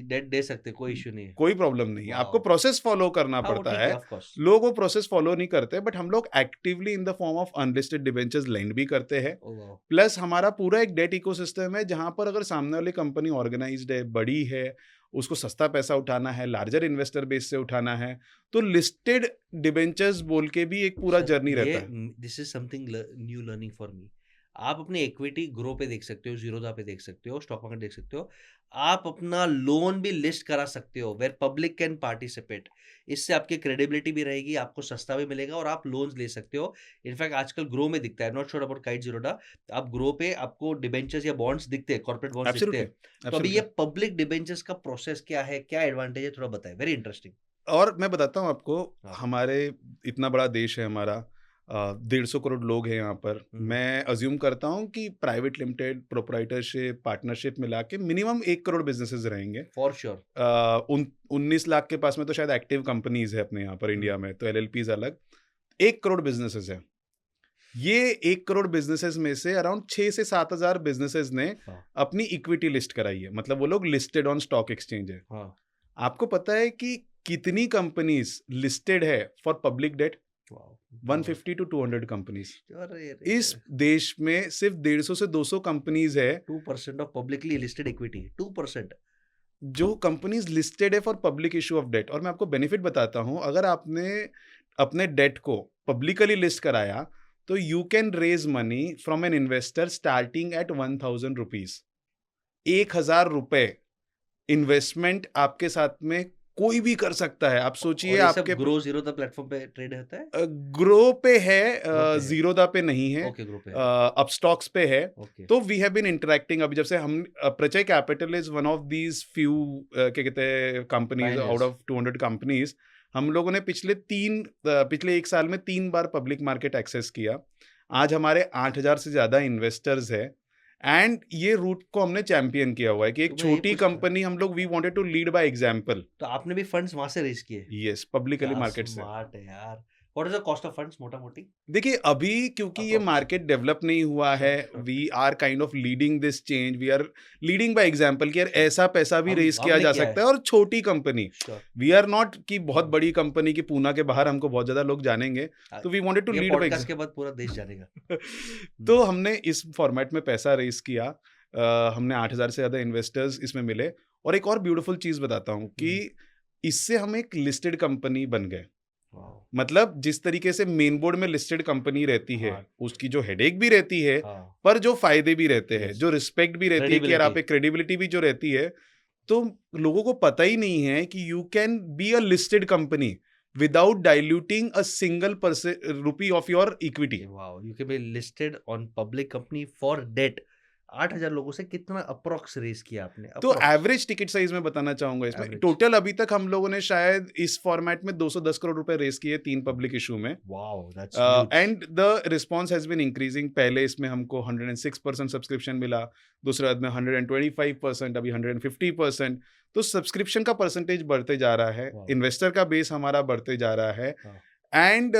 डेट दे सकते हैं, कोई इश्यू नहीं है। कोई प्रॉब्लम नहीं है। Wow. आपको प्रोसेस फॉलो करना हाँ, वो पड़ता ठीक है। of course। लोग वो प्रोसेस फॉलो नहीं करते, बट हम लोग actively in the form of unlisted debentures lend भी करते हैं। Oh, wow। प्लस हमारा पूरा एक डेट इकोसिस्टम है, जहां पर अगर सामने वाली कंपनी ऑर्गेनाइज्ड है, बड़ी है, उसको सस्ता पैसा उठाना है, लार्जर इन्वेस्टर बेस से उठाना है, तो लिस्टेड डिबेंचर्स बोल के भी एक पूरा जर्नी रहता है। This is something new learning for me. आप अपनी इक्विटी ग्रो पे देख सकते हो, जीरोधा पे देख सकते हो, स्टॉक मार्केट देख सकते हो। आप अपना लोन भी लिस्ट करा सकते हो वेयर पब्लिक कैन पार्टिसिपेट। इससे आपकी क्रेडिबिलिटी भी रहेगी, आपको सस्ता भी मिलेगा और आप लोन्स ले सकते हो। इनफैक्ट आजकल ग्रो में दिखता है, not sure about kite Zerodha, आप ग्रो पे आपको डिबेंचर्स या बॉन्ड्स दिखते हैं, कॉर्पोरेट बॉन्ड्स दिखते एब्सोल्युटली, हैं। तो अभी ये पब्लिक डिबेंचर्स का प्रोसेस क्या है, क्या एडवांटेज है, थोड़ा बताएं, वेरी इंटरेस्टिंग। और मैं बताता हूँ आपको, हाँ। हमारे इतना बड़ा देश है हमारा, 150 करोड़ लोग हैं यहाँ पर। मैं अज्यूम करता हूँ कि प्राइवेट लिमिटेड, प्रोप्राइटरशिप, पार्टनरशिप मिला के मिनिमम 1 करोड़ बिजनेसेस रहेंगे। For sure. 19 लाख के पास में तो शायद एक्टिव कंपनीज है अपने यहाँ पर इंडिया में, तो एलएलपीज अलग। 1 करोड़ बिजनेसेस है। ये 1 करोड़ बिजनेसेस में से अराउंड 6 से 7 हजार बिजनेसेस ने हाँ। अपनी इक्विटी लिस्ट कराई है, मतलब वो लोग लिस्टेड ऑन स्टॉक एक्सचेंज है। हाँ। आपको पता है कि कितनी कंपनीज लिस्टेड है for public debt? Wow! 150 to 200 companies. अरे इस देश में सिर्फ 150 से 200 कंपनीज है 2% ऑफ पब्लिकली लिस्टेड इक्विटी 2%। जो कंपनीज लिस्टेड है for public issue of debt. और मैं आपको बेनिफिट बताता हूँ, अगर आपने अपने डेट को पब्लिकली लिस्ट कराया तो you can raise money from an investor starting at 1000 rupees. 1000 रुपए इन्वेस्टमेंट आपके साथ में कोई भी कर सकता है। आप सोचिए और ये सब आपके ग्रो ज़ीरो द प्लेटफ़ॉर्म पे ट्रेड होता है? ग्रो पे है, ग्रो पे है। जीरोदा पे नहीं है, ओके, ग्रो पे है। अपस्टॉक्स पे है। ओके। तो वी हैव बीन इंटरेक्टिंग। अभी जब से हम Prachay capital is one of these few क्या कहते हैं companies out Pioneers। Of 200 companies. हम लोगों ने पिछले 1 साल में 3 बार पब्लिक मार्केट एक्सेस किया। आज हमारे 8000 से ज्यादा इन्वेस्टर्स है एंड ये रूट को हमने चैंपियन किया हुआ है कि एक तो मैं यही छोटी पूछना कंपनी हम लोग we wanted to lead by example. तो आपने भी फंड्स वहाँ से रेज़ किए? यस, पब्लिकली क्या मार्केट से। स्मार्ट है यार। What is the cost of funds मोटा-मोटी? देखिए अभी क्योंकि ये अप्रॉक्स। मार्केट डेवलप नहीं हुआ है, sure, sure. We are kind of leading this change, we are leading by example कि यार ऐसा पैसा भी रेज किया हमने जा किया सकता है। है। और छोटी company, sure. We are not कि बहुत बड़ी कंपनी की पूना के बाहर हमको बहुत ज्यादा लोग जानेंगे, तो वी वांटेड टू ये लीड बाय पॉडकास्ट के बाद पूरा देश जानेगा। तो हमने इस फॉर्मेट में पैसा रेज किया। हमने 8000 से ज्यादा इन्वेस्टर्स इसमें मिले। और एक और ब्यूटीफुल चीज बताता हूँ कि इससे हम एक लिस्टेड कंपनी बन गए। वाओ! मतलब जिस तरीके से मेन बोर्ड में लिस्टेड कंपनी रहती है, हाँ। उसकी जो हेडेक भी रहती है, हाँ। पर जो फायदे भी रहते हैं, Yes। जो रिस्पेक्ट भी रहती है कि यार आप एक क्रेडिबिलिटी भी जो रहती है, तो लोगों को पता ही नहीं है कि you can be a listed company without diluting a single rupee of your equity. Wow! You can be listed on public company for debt. 8000 लोगों से कितना अप्रॉक्स रेज़ किया आपने? तो अप्रॉक्स। एवरेज टिकट साइज में बताना चाहूंगा इसमें Average। टोटल अभी तक हम लोगों ने शायद इस फॉर्मेट में 210 करोड़ रुपए रेस किए 3 पब्लिक इशू में। Wow! That's huge. And the response has been increasing. पहले इसमें हमको 106% सब्सक्रिप्शन मिला, दूसरे बाद में 125%, अभी 150%। तो सब्सक्रिप्शन का परसेंटेज बढ़ते जा रहा है, Wow। इन्वेस्टर का बेस हमारा बढ़ते जा रहा है हाँ। एंड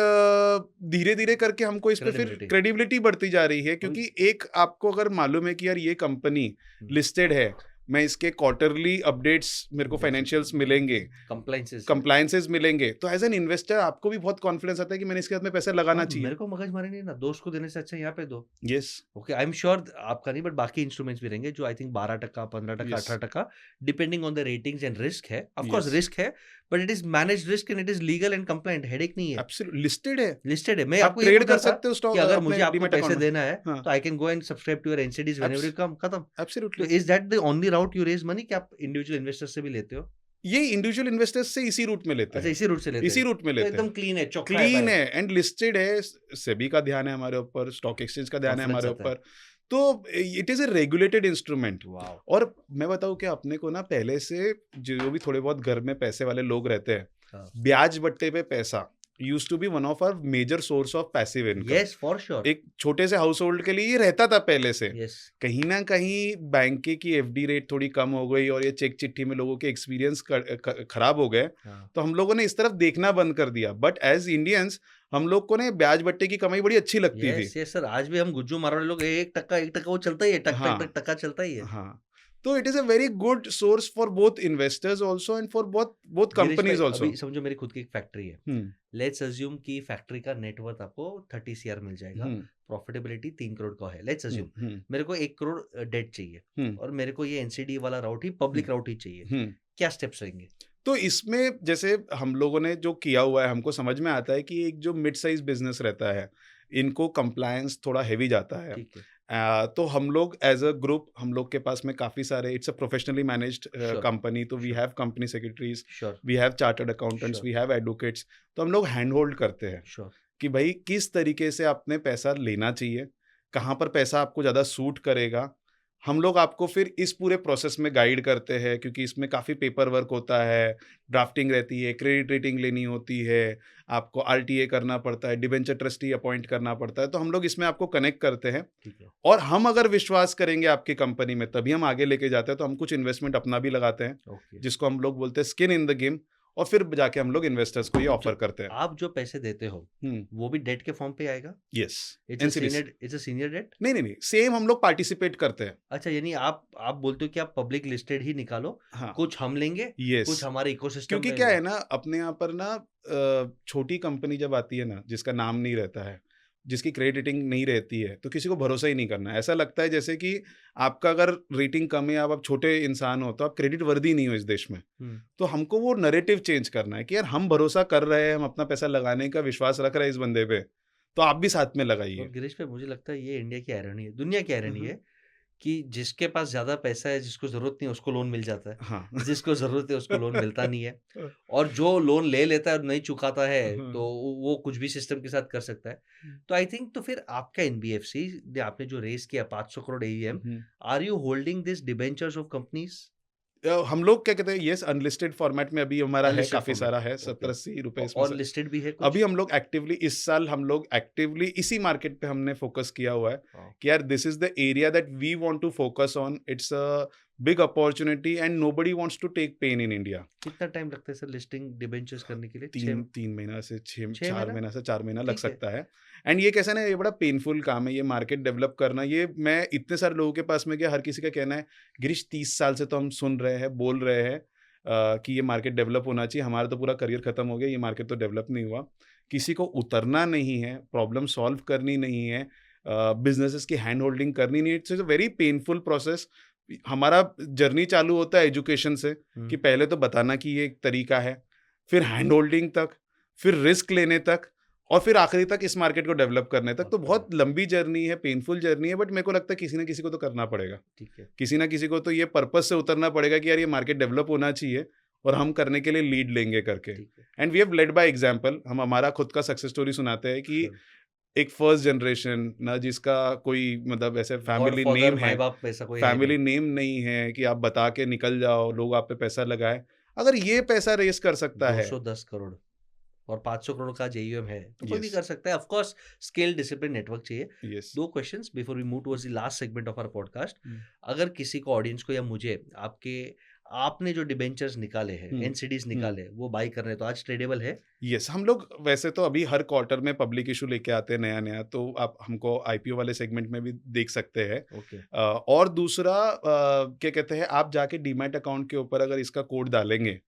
धीरे धीरे करके हमको इस पे फिर Credibility। क्रेडिबिलिटी बढ़ती जा रही है। क्योंकि एक आपको अगर मालूम है कि यार ये कंपनी लिस्टेड है, मैं इसके क्वार्टरली अपडेट्स मेरे को फाइनेंशियल्स मिलेंगे, कंप्लायंसेस मिलेंगे, तो एज एन इन्वेस्टर आपको भी बहुत कॉन्फिडेंस आता है कि मैंने इसके हाथ में पैसा लगाना चाहिए। मेरे को मगजमारी नहीं ना, दोस्त को देने से अच्छा यहाँ पे दो। Yes. Okay, I am sure आपका नहीं, बट बाकी इंस्ट्रूमेंट्स भी रहेंगे जो I think 12%, 15%, Yes। 18% depending on the ratings and risk है। Of course Yes। रिस्क है, but it is managed risk and it is legal and compliant, headache नहीं है। एब्सोल्युटली लिस्टेड है, लिस्टेड है। मैं आप आपको ये ट्रेड बोलता कर था सकते हो स्टॉक कि अगर अपने मुझे आपको डीमैट पैसे अकाउंट में। देना है हाँ। तो I can go and subscribe to your NCDs whenever you come, खत्म। तो absolutely. Is that the only route you raise money कि आप इंडिविजुअल इन्वेस्टर से भी लेते हो? ये इंडिविजुअल इन्वेस्टर्स से इसी रूट में लेते अच्छा, हैं, इसी रूट से लेते इसी हैं। रूट में तो लेते एकदम हैं। क्लीन है, चौखा है क्लीन भाई। है एंड लिस्टेड है, सेबी का ध्यान है हमारे ऊपर, स्टॉक एक्सचेंज का ध्यान है Confidence हमारे आता है। ऊपर। तो it is a regulated instrument. Wow. और मैं बताऊं कि अपने को ना पहले से जो भी थोड़े बहुत घर में पैसे वाले लोग रहते हैं, हाँ। ब्याज बट्टे पे पैसा used to be one of our major source of passive income. Yes, for sure. एक छोटे से हाउस होल्ड के लिए ये रहता था पहले से। यस। कहीं ना कहीं बैंक की एफडी रेट थोड़ी कम हो गई और ये चेक चिट्ठी में लोगों के एक्सपीरियंस खराब हो गए, हाँ। तो हम लोगों ने इस तरफ देखना बंद कर दिया। बट एज इंडियंस हम लोग को ना ब्याज बट्टे की कमाई बड़ी अच्छी लगती थी। यस सर, आज भी हम गुज्जू मारवाड़ी लोग 1% वो चलता ही है, टक हाँ। टक टक टका चलता ही है। हाँ, तो it is a very good source for both investors also and for both Girish companies भाई, आल्सो। अभी समझो मेरी खुद की एक फैक्ट्री है। लेट्स अज्यूम कि फैक्ट्री का नेटवर्थ आपको 30 सीआर मिल जाएगा, प्रॉफिटेबिलिटी 3 करोड़ का है। लेट्स अज्यूम मेरे को 1 करोड़ डेट चाहिए और मेरे को ये एनसीडी वाला राउट ही, पब्लिक राउट ही चाहिए। क्या स्टेप्स रहेंगे? तो इसमें जैसे हम लोगों ने जो किया हुआ है, हमको समझ में आता है कि एक जो मिड साइज बिजनेस रहता है, इनको कंप्लायंस थोड़ा हैवी जाता है। ठीक है। तो हम लोग एज अ ग्रुप, हम लोग के पास में काफ़ी सारे, it's a professionally managed company, तो we have company secretaries, we have chartered accountants, we have advocates. तो हम लोग हैंड होल्ड करते हैं कि भाई किस तरीके से आपने पैसा लेना चाहिए, कहाँ पर पैसा आपको ज़्यादा सूट करेगा। हम लोग आपको फिर इस पूरे प्रोसेस में गाइड करते हैं, क्योंकि इसमें काफ़ी पेपर वर्क होता है, ड्राफ्टिंग रहती है, क्रेडिट रेटिंग लेनी होती है, आपको आरटीए करना पड़ता है, डिबेंचर ट्रस्टी अपॉइंट करना पड़ता है। तो हम लोग इसमें आपको कनेक्ट करते हैं, और हम अगर विश्वास करेंगे आपकी कंपनी में तभी हम आगे लेके जाते हैं। तो हम कुछ इन्वेस्टमेंट अपना भी लगाते हैं, जिसको हम लोग बोलते हैं स्किन इन द गेम। और फिर जाके हम लोग इन्वेस्टर्स को ये ऑफर करते हैं। आप जो पैसे देते हो वो भी डेट के फॉर्म पे आएगा? Yes, it's a senior debt? नहीं नहीं नहीं, सेम हम लोग पार्टिसिपेट करते हैं। अच्छा, यानी आप बोलते हो कि आप पब्लिक लिस्टेड ही निकालो, हाँ, कुछ हम लेंगे, यस, कुछ हमारे इकोसिस्टम क्योंकि में क्या ले। है ना, अपने यहाँ पर ना छोटी कंपनी जब आती है ना, जिसका नाम नहीं रहता है, जिसकी क्रेडिट रेटिंग नहीं रहती है, तो किसी को भरोसा ही नहीं करना है। ऐसा लगता है जैसे कि आपका अगर रेटिंग कम है, आप छोटे इंसान हो, तो आप क्रेडिट वर्दी नहीं हो इस देश में। तो हमको वो नैरेटिव चेंज करना है कि यार हम भरोसा कर रहे हैं, हम अपना पैसा लगाने का विश्वास रख रहे हैं इस बंदे पे, तो आप भी साथ में लगाइए। और गिरीश भाई, मुझे लगता है ये इंडिया की आयरनी है, दुनिया की आयरनी हम्म, है कि जिसके पास ज्यादा पैसा है, जिसको जरूरत नहीं है उसको लोन मिल जाता है, हाँ। जिसको जरूरत है उसको लोन मिलता नहीं है, और जो लोन ले लेता है और नहीं चुकाता है तो हाँ। वो कुछ भी सिस्टम के साथ कर सकता है। तो आई थिंक तो फिर आपका एनबीएफसी आपने जो रेस किया 500 crore AUM, are you holding this debentures of companies? हम लोग क्या कहते हैं, यस, अनलिस्टेड फॉर्मेट में अभी हमारा है, अनलिस्टेड काफी फॉर्मेट, सारा है, ओके। 70-80 रुपए इसमें और से। लिस्टेड भी है कुछ? अभी हम लोग एक्टिवली इस साल हम लोग एक्टिवली इसी मार्केट पे हमने फोकस किया हुआ है हाँ, कि यार this is the area that we want to focus on, it's a big opportunity and nobody wants to take pain in India. कितना टाइम लगता है सर लिस्टिंग डिबेंचर्स करने के लिए? तीन तीन महीना से छः, छह 4 महीना महीना से 4 महीना लग ठीक है। सकता है। एंड ये कैसा ना, ये बड़ा पेनफुल काम है, ये मार्केट डेवलप करना। ये मैं इतने सारे लोगों के पास में गया, हर किसी का कहना है गिरीश 30 साल से तो हम सुन रहे हैं, बोल रहे हैं कि ये मार्केट डेवलप होना चाहिए, हमारा तो पूरा करियर खत्म हो गया, ये मार्केट तो डेवलप नहीं हुआ। किसी को उतरना नहीं है, प्रॉब्लम सॉल्व करनी नहीं है, बिजनेसेस की हैंड होल्डिंग करनी नहीं है। It's a very painful process. हमारा जर्नी चालू होता है एजुकेशन से कि पहले तो बताना कि ये एक तरीका है, फिर हैंड होल्डिंग तक, फिर रिस्क लेने तक, और फिर आखिरी तक इस मार्केट को डेवलप करने तक। तो बहुत लंबी जर्नी है, पेनफुल जर्नी है, बट मेरे को लगता है किसी ना किसी को तो करना पड़ेगा। ठीक है। किसी ना किसी को तो ये पर्पस से उतरना पड़ेगा कि यार ये मार्केट डेवलप होना चाहिए और हम करने के लिए लीड लेंगे करके। ठीक है। And we have led by example. हम हमारा खुद का सक्सेस स्टोरी सुनाते हैं कि Sure. एक फर्स्ट जनरेशन ना, जिसका कोई मतलब ऐसे फैमिली गॉडफादर, नेम है, माई बाप ऐसा कोई है फैमिली नहीं। नेम नहीं है कि आप बता के निकल जाओ, लोग आप पे पैसा लगाए। अगर ये पैसा रेस कर सकता है, 210 करोड़ और 500 करोड़ का आज AUM है, तो कोई भी यस कर सकता है। Of course scale, discipline, network चाहिए। यस, दो questions before we move towards the last segment of our podcast. अगर किसी को, ऑडियंस को या मुझे, आपने जो डिबेंचर्स निकाले हैं, एनसीडीज निकाले, वो बाई करने हैं, तो आज ट्रेडेबल है? यस। हम लोग वैसे तो अभी हर क्वार्टर में पब्लिक इशू लेके आते हैं नया नया, तो आप हमको आईपीओ वाले सेगमेंट में भी देख सकते हैं। ओके। और दूसरा क्या कहते हैं, आप जाके डीमैट अकाउंट के ऊपर अगर इसका कोड डालेंगे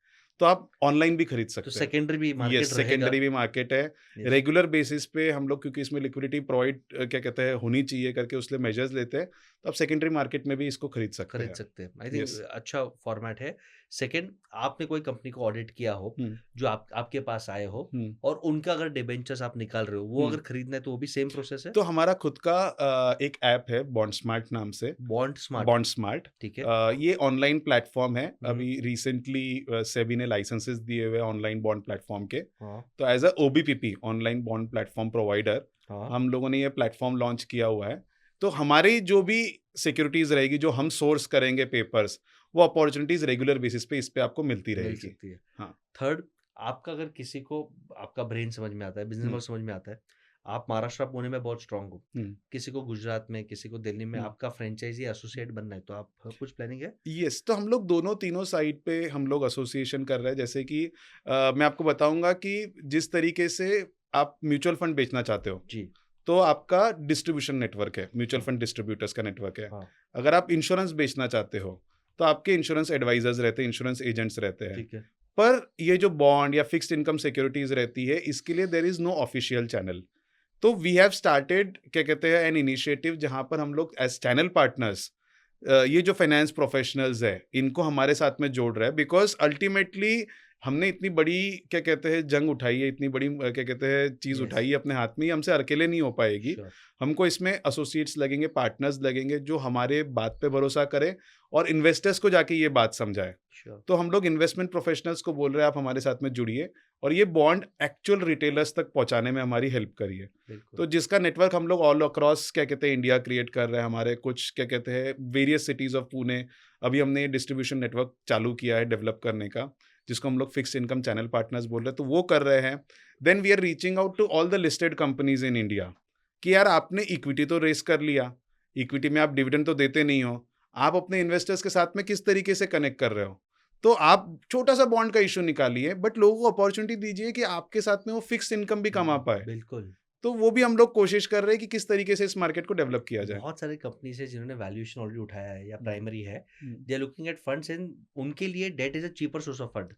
तो आप ऑनलाइन भी खरीद तो सकते हैं। सेकेंडरी भी मार्केट यस, रहेगा? सेकेंडरी भी मार्केट है। Yes. रेगुलर बेसिस पे हम लोग, क्योंकि इसमें लिक्विडिटी प्रोवाइड क्या कहते हैं होनी चाहिए करके उसके मेजर्स लेते हैं, तो आप सेकेंडरी मार्केट में भी इसको खरीद सकते खरीद हैं। सकते हैं। I think yes. अच्छा फॉर्मेट है। सेकंड, आपने कोई कंपनी को ऑडिट किया हो, जो आपके पास आए हो, और उनका अगर डिबेंचर्स आप निकाल रहे हो, वो अगर खरीदना है तो वो भी सेम प्रोसेस है? तो हमारा खुद का एक ऐप है बॉन्ड स्मार्ट नाम से। बॉन्ड स्मार्ट, बॉन्ड स्मार्ट, ठीक है। ये ऑनलाइन प्लेटफॉर्म है। अभी रिसेंटली सेबी ने लाइसेंसेस दिए हुए ऑनलाइन बॉन्ड प्लेटफॉर्म के। हाँ, तो as a OBPP, online bond platform provider, हाँ, हम लोगों ने ये प्लेटफॉर्म लॉन्च किया हुआ है। तो हमारी जो भी सिक्योरिटीज रहेगी, जो हम सोर्स करेंगे पेपर्स, वो अपॉर्चुनिटीज रेगुलर बेसिस पे इस पे आपको मिलती मिल रहेगी। सकती है। हाँ। थर्ड, आपका अगर किसी को आपका ब्रेन समझ में आता है, बिजनेस मॉडल समझ में आता है, आप महाराष्ट्र, पुणे में बहुत स्ट्रांग हो, किसी को गुजरात में, किसी को दिल्ली में आपका फ्रेंचाइजी एसोसिएट बनना है, तो आप कुछ प्लानिंग है? यस, तो हम लोग दोनों तीनों साइड पे हम लोग एसोसिएशन कर रहे हैं। जैसे कि मैं आपको बताऊंगा कि जिस तरीके से आप म्यूचुअल फंड बेचना चाहते हो, जी, तो आपका डिस्ट्रीब्यूशन नेटवर्क है, म्यूचुअल फंड डिस्ट्रीब्यूटर्स का नेटवर्क है। हाँ, अगर आप इंश्योरेंस बेचना चाहते हो, तो आपके इंश्योरेंस एडवाइजर्स रहते हैं, इंश्योरेंस एजेंट्स रहते हैं। ठीक है। पर ये जो बॉन्ड या फिक्स्ड इनकम सिक्योरिटीज रहती है, इसके लिए there is no official channel. तो वी हैव स्टार्टेड क्या कहते हैं एन इनिशिएटिव, जहां पर हम लोग एज चैनल पार्टनर्स ये जो फाइनेंस प्रोफेशनल्स है इनको हमारे साथ में जोड़ रहे हैं। बिकॉज अल्टीमेटली हमने इतनी बड़ी क्या कहते हैं जंग उठाई है, इतनी बड़ी क्या कहते हैं चीज Yes. उठाई है अपने हाथ में, ये हमसे अकेले नहीं हो पाएगी। Sure. हमको इसमें एसोसिएट्स लगेंगे, पार्टनर्स लगेंगे, जो हमारे बात पे भरोसा करें और इन्वेस्टर्स को जाके ये बात समझाए। Sure. तो हम लोग इन्वेस्टमेंट प्रोफेशनल्स को बोल रहे हैं आप हमारे साथ में जुड़िए और ये बॉन्ड एक्चुअल रिटेलर्स तक पहुंचाने में हमारी हेल्प करिए। बिल्कुल। तो जिसका नेटवर्क हम लोग ऑल अक्रॉस क्या कहते हैं इंडिया क्रिएट कर रहे हैं। हमारे कुछ क्या कहते हैं वेरियस सिटीज ऑफ पुणे, अभी हमने ये डिस्ट्रीब्यूशन नेटवर्क चालू किया है डेवलप करने का, जिसको हम लोग फिक्स इनकम चैनल पार्टनर्स बोल रहे हैं, तो वो कर रहे हैं। Then we are reaching out to all the listed companies in India कि यार आपने इक्विटी तो रेस कर लिया, इक्विटी में आप डिविडेंड तो देते नहीं हो, आप अपने इन्वेस्टर्स के साथ में किस तरीके से कनेक्ट कर रहे हो। तो आप छोटा-सा बॉन्ड का इश्यू निकालिए, बट लोगों को अपॉर्च्युनिटी दीजिए कि आपके साथ में वो फिक्स्ड इनकम भी कमा पाए। बिल्कुल। तो वो भी हम लोग कोशिश कर रहे हैं कि किस तरीके से इस मार्केट को डेवलप किया जाए। बहुत सारी कंपनीज़ है जिन्होंने वैल्यूएशन ऑलरेडी उठाया है या हुँ, प्राइमरी है। हुँ। They are looking at funds and उनके लिए debt is a cheaper source of fund.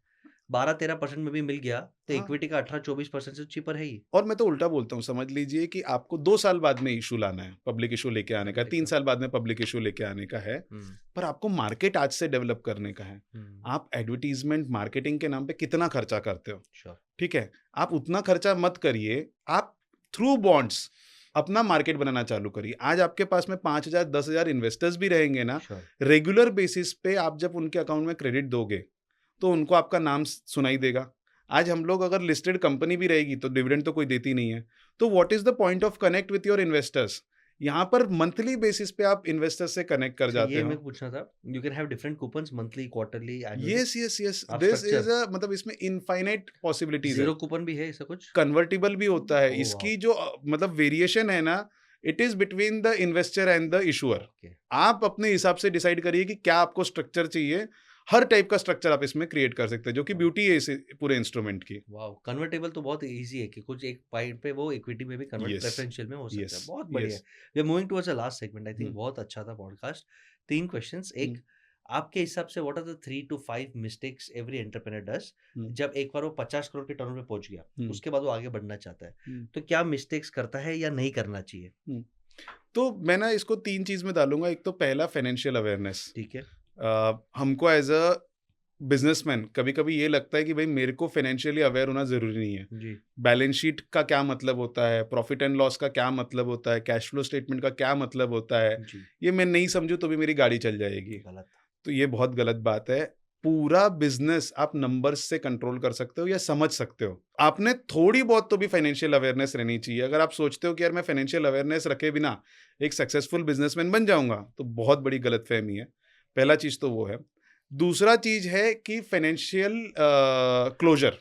12-13% में भी मिल गया तो हाँ, इक्विटी का 18-24% से चीपर है ही। और मैं तो उल्टा बोलता हूँ, समझ लीजिए कि आपको 2 साल बाद में इश्यू लाना है, पब्लिक इश्यू लेके आने का है, 3 बिल्कुल। साल बाद में पब्लिक इश्यू लेके आने का है, हुँ, पर आपको मार्केट आज से डेवलप करने का है। हुँ, आप एडवर्टाइज़मेंट, मार्केटिंग के नाम पे कितना खर्चा करते हो, श्योर, ठीक है? आप उतना खर्चा मत करिए, आप थ्रू बॉन्ड्स अपना मार्केट बनाना चालू करिए। आज आपके पास में 5,000 10,000 इन्वेस्टर्स भी रहेंगे ना, श्योर। रेगुलर बेसिस पे आप जब उनके अकाउंट में क्रेडिट दोगे, तो उनको आपका नाम सुनाई देगा। आज हम लोग अगर लिस्टेड कंपनी भी रहेगी तो डिविडेंड तो कोई देती नहीं है। तो what is the point of connect with your investors? यहाँ पर मंथली बेसिस पे आप इन्वेस्टर्स से कनेक्ट कर अच्छा जाते ये हो। मेरे को पूछना था, you can have different coupons monthly, quarterly, annually? Yes, yes, yes, आप दिस इज़ स्ट्रक्चर मतलब इसमें इनफाइनाइट पॉसिबिलिटीज़ है। ज़ीरो कूपन भी है ऐसा कुछ? कन्वर्टिबल भी होता है। Oh wow! इसकी जो मतलब वेरिएशन है ना, it is between the investor and the issuer. Okay, आप अपने हिसाब से डिसाइड करिए कि क्या आपको स्ट्रक्चर चाहिए। हर टाइप का स्ट्रक्चर आप इसमें क्रिएट कर सकते हैं, जो कि वाओ! ब्यूटी है इस पूरे इंस्ट्रूमेंट की। वाओ! कन्वर्टेबल तो बहुत ईज़ी है कि कुछ एक पॉइंट पे वो इक्विटी में भी कन्वर्ट यस, प्रेफ़रेंशियल में हो सकता यस, है। बहुत बढ़िया यस। है। We are moving towards the last segment I think हुँ, बहुत अच्छा था पॉडकास्ट। 3 क्वेश्चन्स हुँ, एक आपके हिसाब से what are the 3 to 5 mistakes every entrepreneur does हुँ, जब एक बार वो 50 करोड़ के टर्नओवर पे पहुँच गया, हुँ, उसके बाद वो आगे बढ़ना चाहता है। हुँ, तो क्या मिस्टेक्स करता है या नहीं करना चाहिए? हुँ। तो मैं ना इसको 3 चीज़ में डालूँगा। एक तो पहला फाइनेंशियल अवेयरनेस। ठीक है। हमको एज़ अ बिज़नेसमैन कभी-कभी ये लगता है कि भई मेरे को फाइनेंशियली अवेयर होना ज़रूरी नहीं है। जी, बैलेंस शीट का क्या मतलब होता है, प्रॉफ़िट एंड लॉस का क्या मतलब होता है, कैश फ्लो स्टेटमेंट का क्या मतलब होता है, जी, ये मैं नहीं समझूँ तो भी मेरी गाड़ी चल जाएगी। गलत। तो ये बहुत गलत बात है। पूरा बिज़नेस आप नंबर्स से कंट्रोल कर सकते हो या समझ सकते हो। आपने थोड़ी बहुत तो भी फाइनेंशियल अवेयरनेस रहनी चाहिए। अगर आप सोचते हो कि यार मैं फाइनेंशियल अवेयरनेस रखे बिना एक सक्सेसफुल बिज़नेसमैन बन जाऊँगा, तो बहुत बड़ी गलतफ़हमी है। पहला चीज़ तो वो है। दूसरा चीज़ है कि फाइनेंशियल क्लोज़र।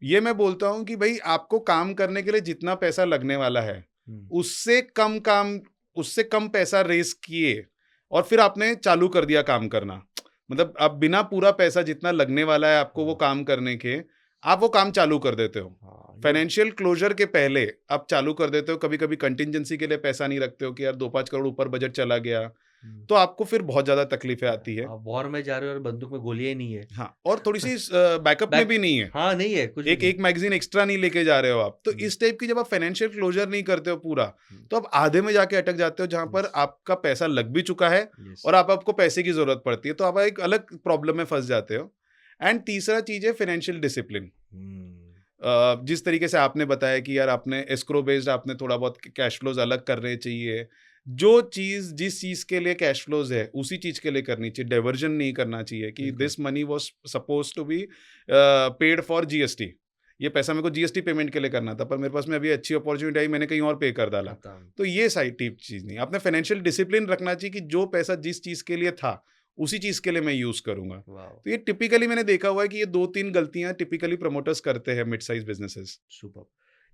ये मैं बोलता हूँ कि भई आपको काम करने के लिए जितना पैसा लगने वाला है, हुँ, उससे कम काम उससे कम पैसा रेज़ किए और फिर आपने चालू कर दिया काम करना। मतलब आप बिना पूरा पैसा जितना लगने वाला है आपको वो हाँ, काम करने के, आप वो काम चालू कर देते हो। हाँ, ये फाइनेंशियल क्लोज़र के पहले आप चालू कर देते हो, कभी-कभी कंटिंजेंसी के लिए पैसा नहीं रखते हो कि यार 2-5 करोड़ ऊपर बजट चला गया, हुँ, तो आपको फिर बहुत ज़्यादा तकलीफ़ें आती है। आप वॉर में जा रहे हो और बंदूक में गोलियाँ ही नहीं है। हाँ, और थोड़ी-सी बैकअप में बैक भी नहीं है। हाँ, नहीं है, कुछ भी एक नहीं। एक मैगज़ीन एक्स्ट्रा नहीं लेके जा रहे हो आप। तो हुँ, इस टाइप की जब आप फाइनेंशियल क्लोज़र नहीं करते हो पूरा, हुँ, तो आप आधे में जाके अटक जाते हो जहाँ पर यस, आपका पैसा लग भी चुका है यस। और आप आपको पैसे की ज़रूरत पड़ती है, तो आप एक अलग प्रॉब्लम में फँस जाते हो। एंड तीसरा चीज़ है फाइनेंशियल डिसिप्लिन। हुँ, जिस तरीके से आपने बताया कि यार आपने एस्क्रो बेस्ड आपने थोड़ा बहुत कैश फ्लोज़ अलग करने चाहिए। जो चीज़ जिस चीज़ के लिए कैश फ्लोज़ है, उसी चीज़ के लिए करनी चाहिए, डाइवर्जन नहीं करना चाहिए कि बिल्कुल, this money was supposed to be paid for GST. ये पैसा मेरे को जीएसटी पेमेंट के लिए करना था, पर मेरे पास में अभी अच्छी अपॉर्च्युनिटी आई, मैंने कहीं और पे कर डाला। खत्म। तो ये सारी टाइप चीज़ नहीं, आपने फाइनेंशियल डिसिप्लिन रखना चाहिए कि जो पैसा जिस चीज़ के लिए था, उसी चीज़ के लिए मैं यूज़ करूँगा। वाओ! तो ये टिपिकली मैंने देखा हुआ है कि ये 2-3 गलतियाँ टिपिकली प्रमोटर्स करते हैं mid size businesses. Superb!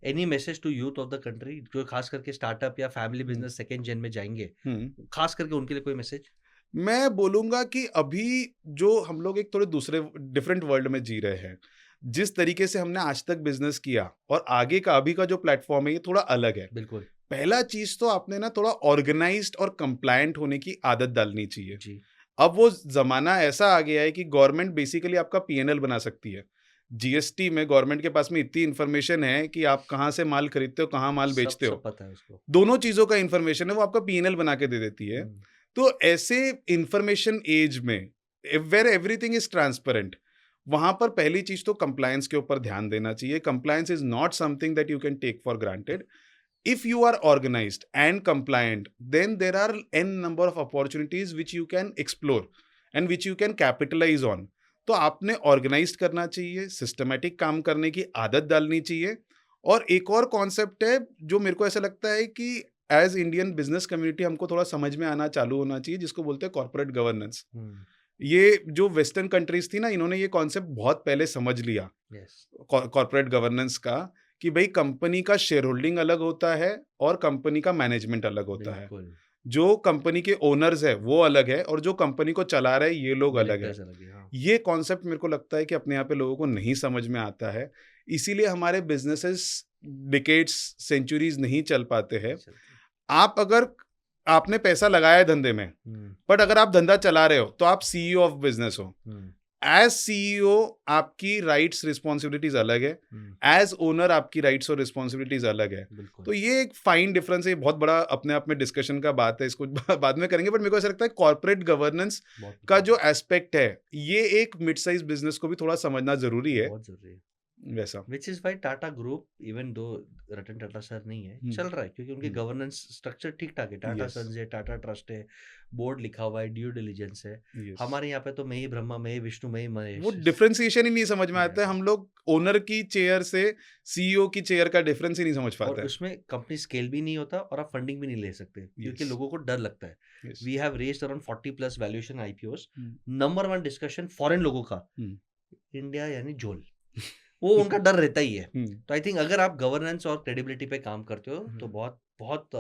Any message to youth of the country जो खास करके स्टार्टअप या फैमिली हुँ, बिज़नेस सेकंड जेन में जाएँगे, हुँ। खास करके उनके लिए कोई मैसेज? मैं बोलूँगा कि अभी जो हम लोग एक थोड़े दूसरे डिफरेंट वर्ल्ड में जी रहे हैं। जिस तरीके से हमने आज तक बिज़नेस किया और आगे का अभी का जो प्लेटफ़ॉर्म है ये थोड़ा अलग है। बिल्कुल, पहला चीज़ तो आपने ना थोड़ा ऑर्गेनाइज़्ड और कंप्लायंट होने की आदत डालनी चाहिए। जी, अब वो ज़माना ऐसा आ गया है कि गवर्नमेंट बेसिकली आपका पीएनएल बना सकती है। जीएसटी में गवर्नमेंट के पास में इतनी इन्फॉर्मेशन है कि आप कहाँ से माल खरीदते हो, कहाँ माल सब बेचते सब हो। पता है उसको। दोनों चीज़ों का इन्फॉर्मेशन है, वो आपका पीएनएल बना के दे देती है। हुँ, तो ऐसे इंफॉर्मेशन एज में वेयर एवरीथिंग इज ट्रांसपेरेंट, वहां पर पहली चीज तो कंप्लायंस के ऊपर ध्यान देना चाहिए। Compliance is not something that you can take for granted. If you are organized and compliant, then there are n number of opportunities which you can explore and which you can capitalize on. तो आपने organised करना चाहिए, systematic काम करने की आदत डालनी चाहिए। और एक और कॉन्सेप्ट है जो मेरे को ऐसा लगता है कि एज इंडियन बिजनेस कम्युनिटी हमको थोड़ा समझ में आना चालू होना चाहिए, जिसको बोलते हैं कॉर्पोरेट गवर्नेंस। हुँ, ये जो वेस्टर्न कंट्रीज थी ना, इन्होंने ये कॉन्सेप्ट बहुत पहले समझ लिया यस, कॉर्पोरेट गवर्नेंस का, कि भाई कंपनी का शेयर होल्डिंग अलग होता है और कंपनी का मैनेजमेंट अलग होता है। बिल्कुल, जो कंपनी के ओनर्स है वो अलग है और जो कंपनी को चला रहे हैं ये लोग अलग है। डायरेक्टर्स अलग है, हाँ। ये कॉन्सेप्ट मेरे को लगता है कि अपने यहाँ पे लोगों को नहीं समझ में आता है। इसीलिए हमारे बिज़नेसेस डिकेड्स, सेंचुरीज़ नहीं चल पाते नहीं हैं। चलती। आप अगर आपने पैसा लगाया है धंधे में, हुँ, बट अगर आप धंधा चला रहे हो, तो आप सीईओ ऑफ बिज़नेस हो। हुँ, एज़ सीईओ आपकी राइट्स, रिस्पॉन्सिबिलिटीज़ अलग है। हुँ, एज़ ओनर आपकी राइट्स और रिस्पॉन्सिबिलिटीज़ अलग है। बिल्कुल। तो ये एक फाइन डिफरेंस है, ये बहुत बड़ा अपने आप में डिस्कशन का बात है, इसको बाद में करेंगे, बट मेरे को ऐसा लगता है कॉर्पोरेट गवर्नेंस बहुत का जो इम्पोर्टेंट, एस्पेक्ट है, ये एक मिड साइज़ बिज़नेस को भी थोड़ा समझना ज़रूरी है, बहुत ज़रूरी है। वैसा। Which is why Tata group even though Ratan Tata sir नहीं है, हुँ, चल रहा है क्योंकि उनके हुँ, गवर्नेंस स्ट्रक्चर ठीक-ठाक है। टाटा येस, सन्स है, टाटा ट्रस्ट है, बोर्ड लिखा हुआ है, ड्यू डिलिजेंस है। येस। हमारे यहाँ पे तो मैं ही ब्रह्मा, मैं ही विष्णु, मैं ही वो महेश डिफरेंशिएशन ही नहीं समझ में नहीं आता है, आता। हम लोग ओनर की चेयर से सीईओ की चेयर का डिफरेंस ही नहीं समझ और पाते हैं। उसमें कंपनी स्केल भी नहीं होता और आप फंडिंग भी नहीं ले सकते क्योंकि येस, लोगों को डर लगता है। Yes. We have raised around 40 plus valuation IPOs. हुँ, नंबर 1 डिस्कशन फॉरेन लोगों का, हुँ। इंडिया यानी झोल। वो उनका डर रहता ही है। हुँ, तो आई थिंक अगर आप गवर्नेंस और क्रेडिबिलिटी पे काम करते हो तो हुँ। बहुत बहुत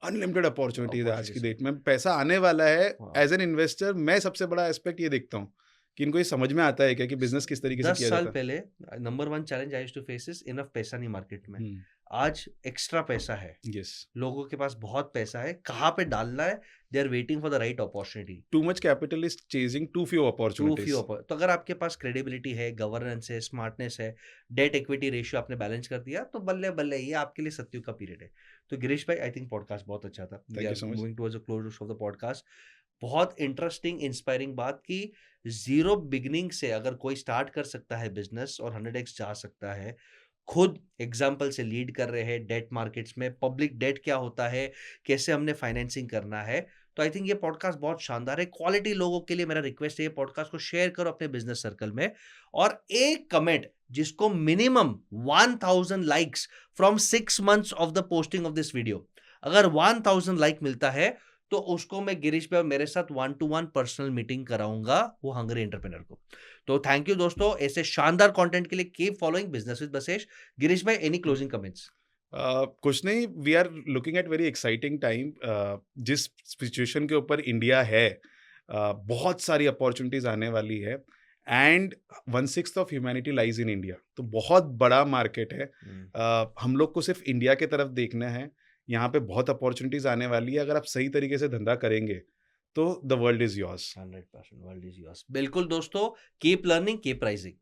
अनलिमिटेड अपॉर्चुनिटीज़ है आज की अपॉर्चुनिटीज़ डेट में, पैसा आने वाला है। हाँ। एज़ एन इन्वेस्टर मैं सबसे बड़ा एस्पेक्ट ये देखता हूँ, कि इनको ये समझ में आता है क्या कि बिज़नेस किस तरीके से 10 किया साल जाता है? पहले number 1 challenge I used to face is enough पैसा नहीं मार्केट में। हुँ, आज एक्स्ट्रा पैसा है। येस। लोगों के पास बहुत पैसा है, कहाँ पे डालना है, they are waiting for the right opportunity. Too much capital is chasing too few too opportunities. Few तो अगर आपके पास क्रेडिबिलिटी है, गवर्नेंस है, स्मार्टनेस है, डेट इक्विटी रेशियो आपने बैलेंस कर दिया, तो बल्ले-बल्ले ये आपके लिए सत्युग का पीरियड है। तो गिरीश भाई आई थिंक पॉडकास्ट बहुत अच्छा था। We thank you are so much. Moving towards the close of the podcast. बहुत इंटरेस्टिंग, इंस्पायरिंग बात कि ज़ीरो बिगिनिंग से अगर कोई स्टार्ट कर सकता है बिज़नेस और 100x जा सकता है। खुद एग्ज़ाम्पल से लीड कर रहे हैं डेट मार्केट्स में, पब्लिक डेट क्या होता है, कैसे हमने फाइनेंसिंग करना है। तो आई थिंक ये पॉडकास्ट बहुत शानदार है। क्वालिटी लोगों के लिए मेरा रिक्वेस्ट है ये पॉडकास्ट को शेयर करो अपने बिज़नेस सर्कल में और एक कमेंट जिसको minimum 1000 likes from 6 months of the posting of this video. अगर 1000 लाइक मिलता है तो उसको मैं गिरीश भाई और मेरे साथ 1 टू 1 पर्सनल मीटिंग कराऊंगा वो हंग्री एंटरप्रेन्योर को। तो थैंक यू दोस्तों, ऐसे शानदार कंटेंट के लिए कीप फॉलोइंग बिजनेस विद बशेष। गिरीश भाई एनी क्लोजिंग कमेंट्स? कुछ नहीं, we are looking at very exciting time. जिस सिचुएशन के ऊपर इंडिया है, बहुत सारी अपॉर्चुनिटीज़ आने वाली है and 1/6 of humanity lies in India, तो बहुत बड़ा मार्केट है। हम लोग को सिर्फ इंडिया की तरफ देखना है, यहाँ पे बहुत अपॉर्चुनिटीज़ आने वाली है, अगर आप सही तरीके से धंधा करेंगे, तो the world is yours. 100% world is yours. बिल्कुल दोस्तों, कीप लर्निंग, कीप राइजिंग।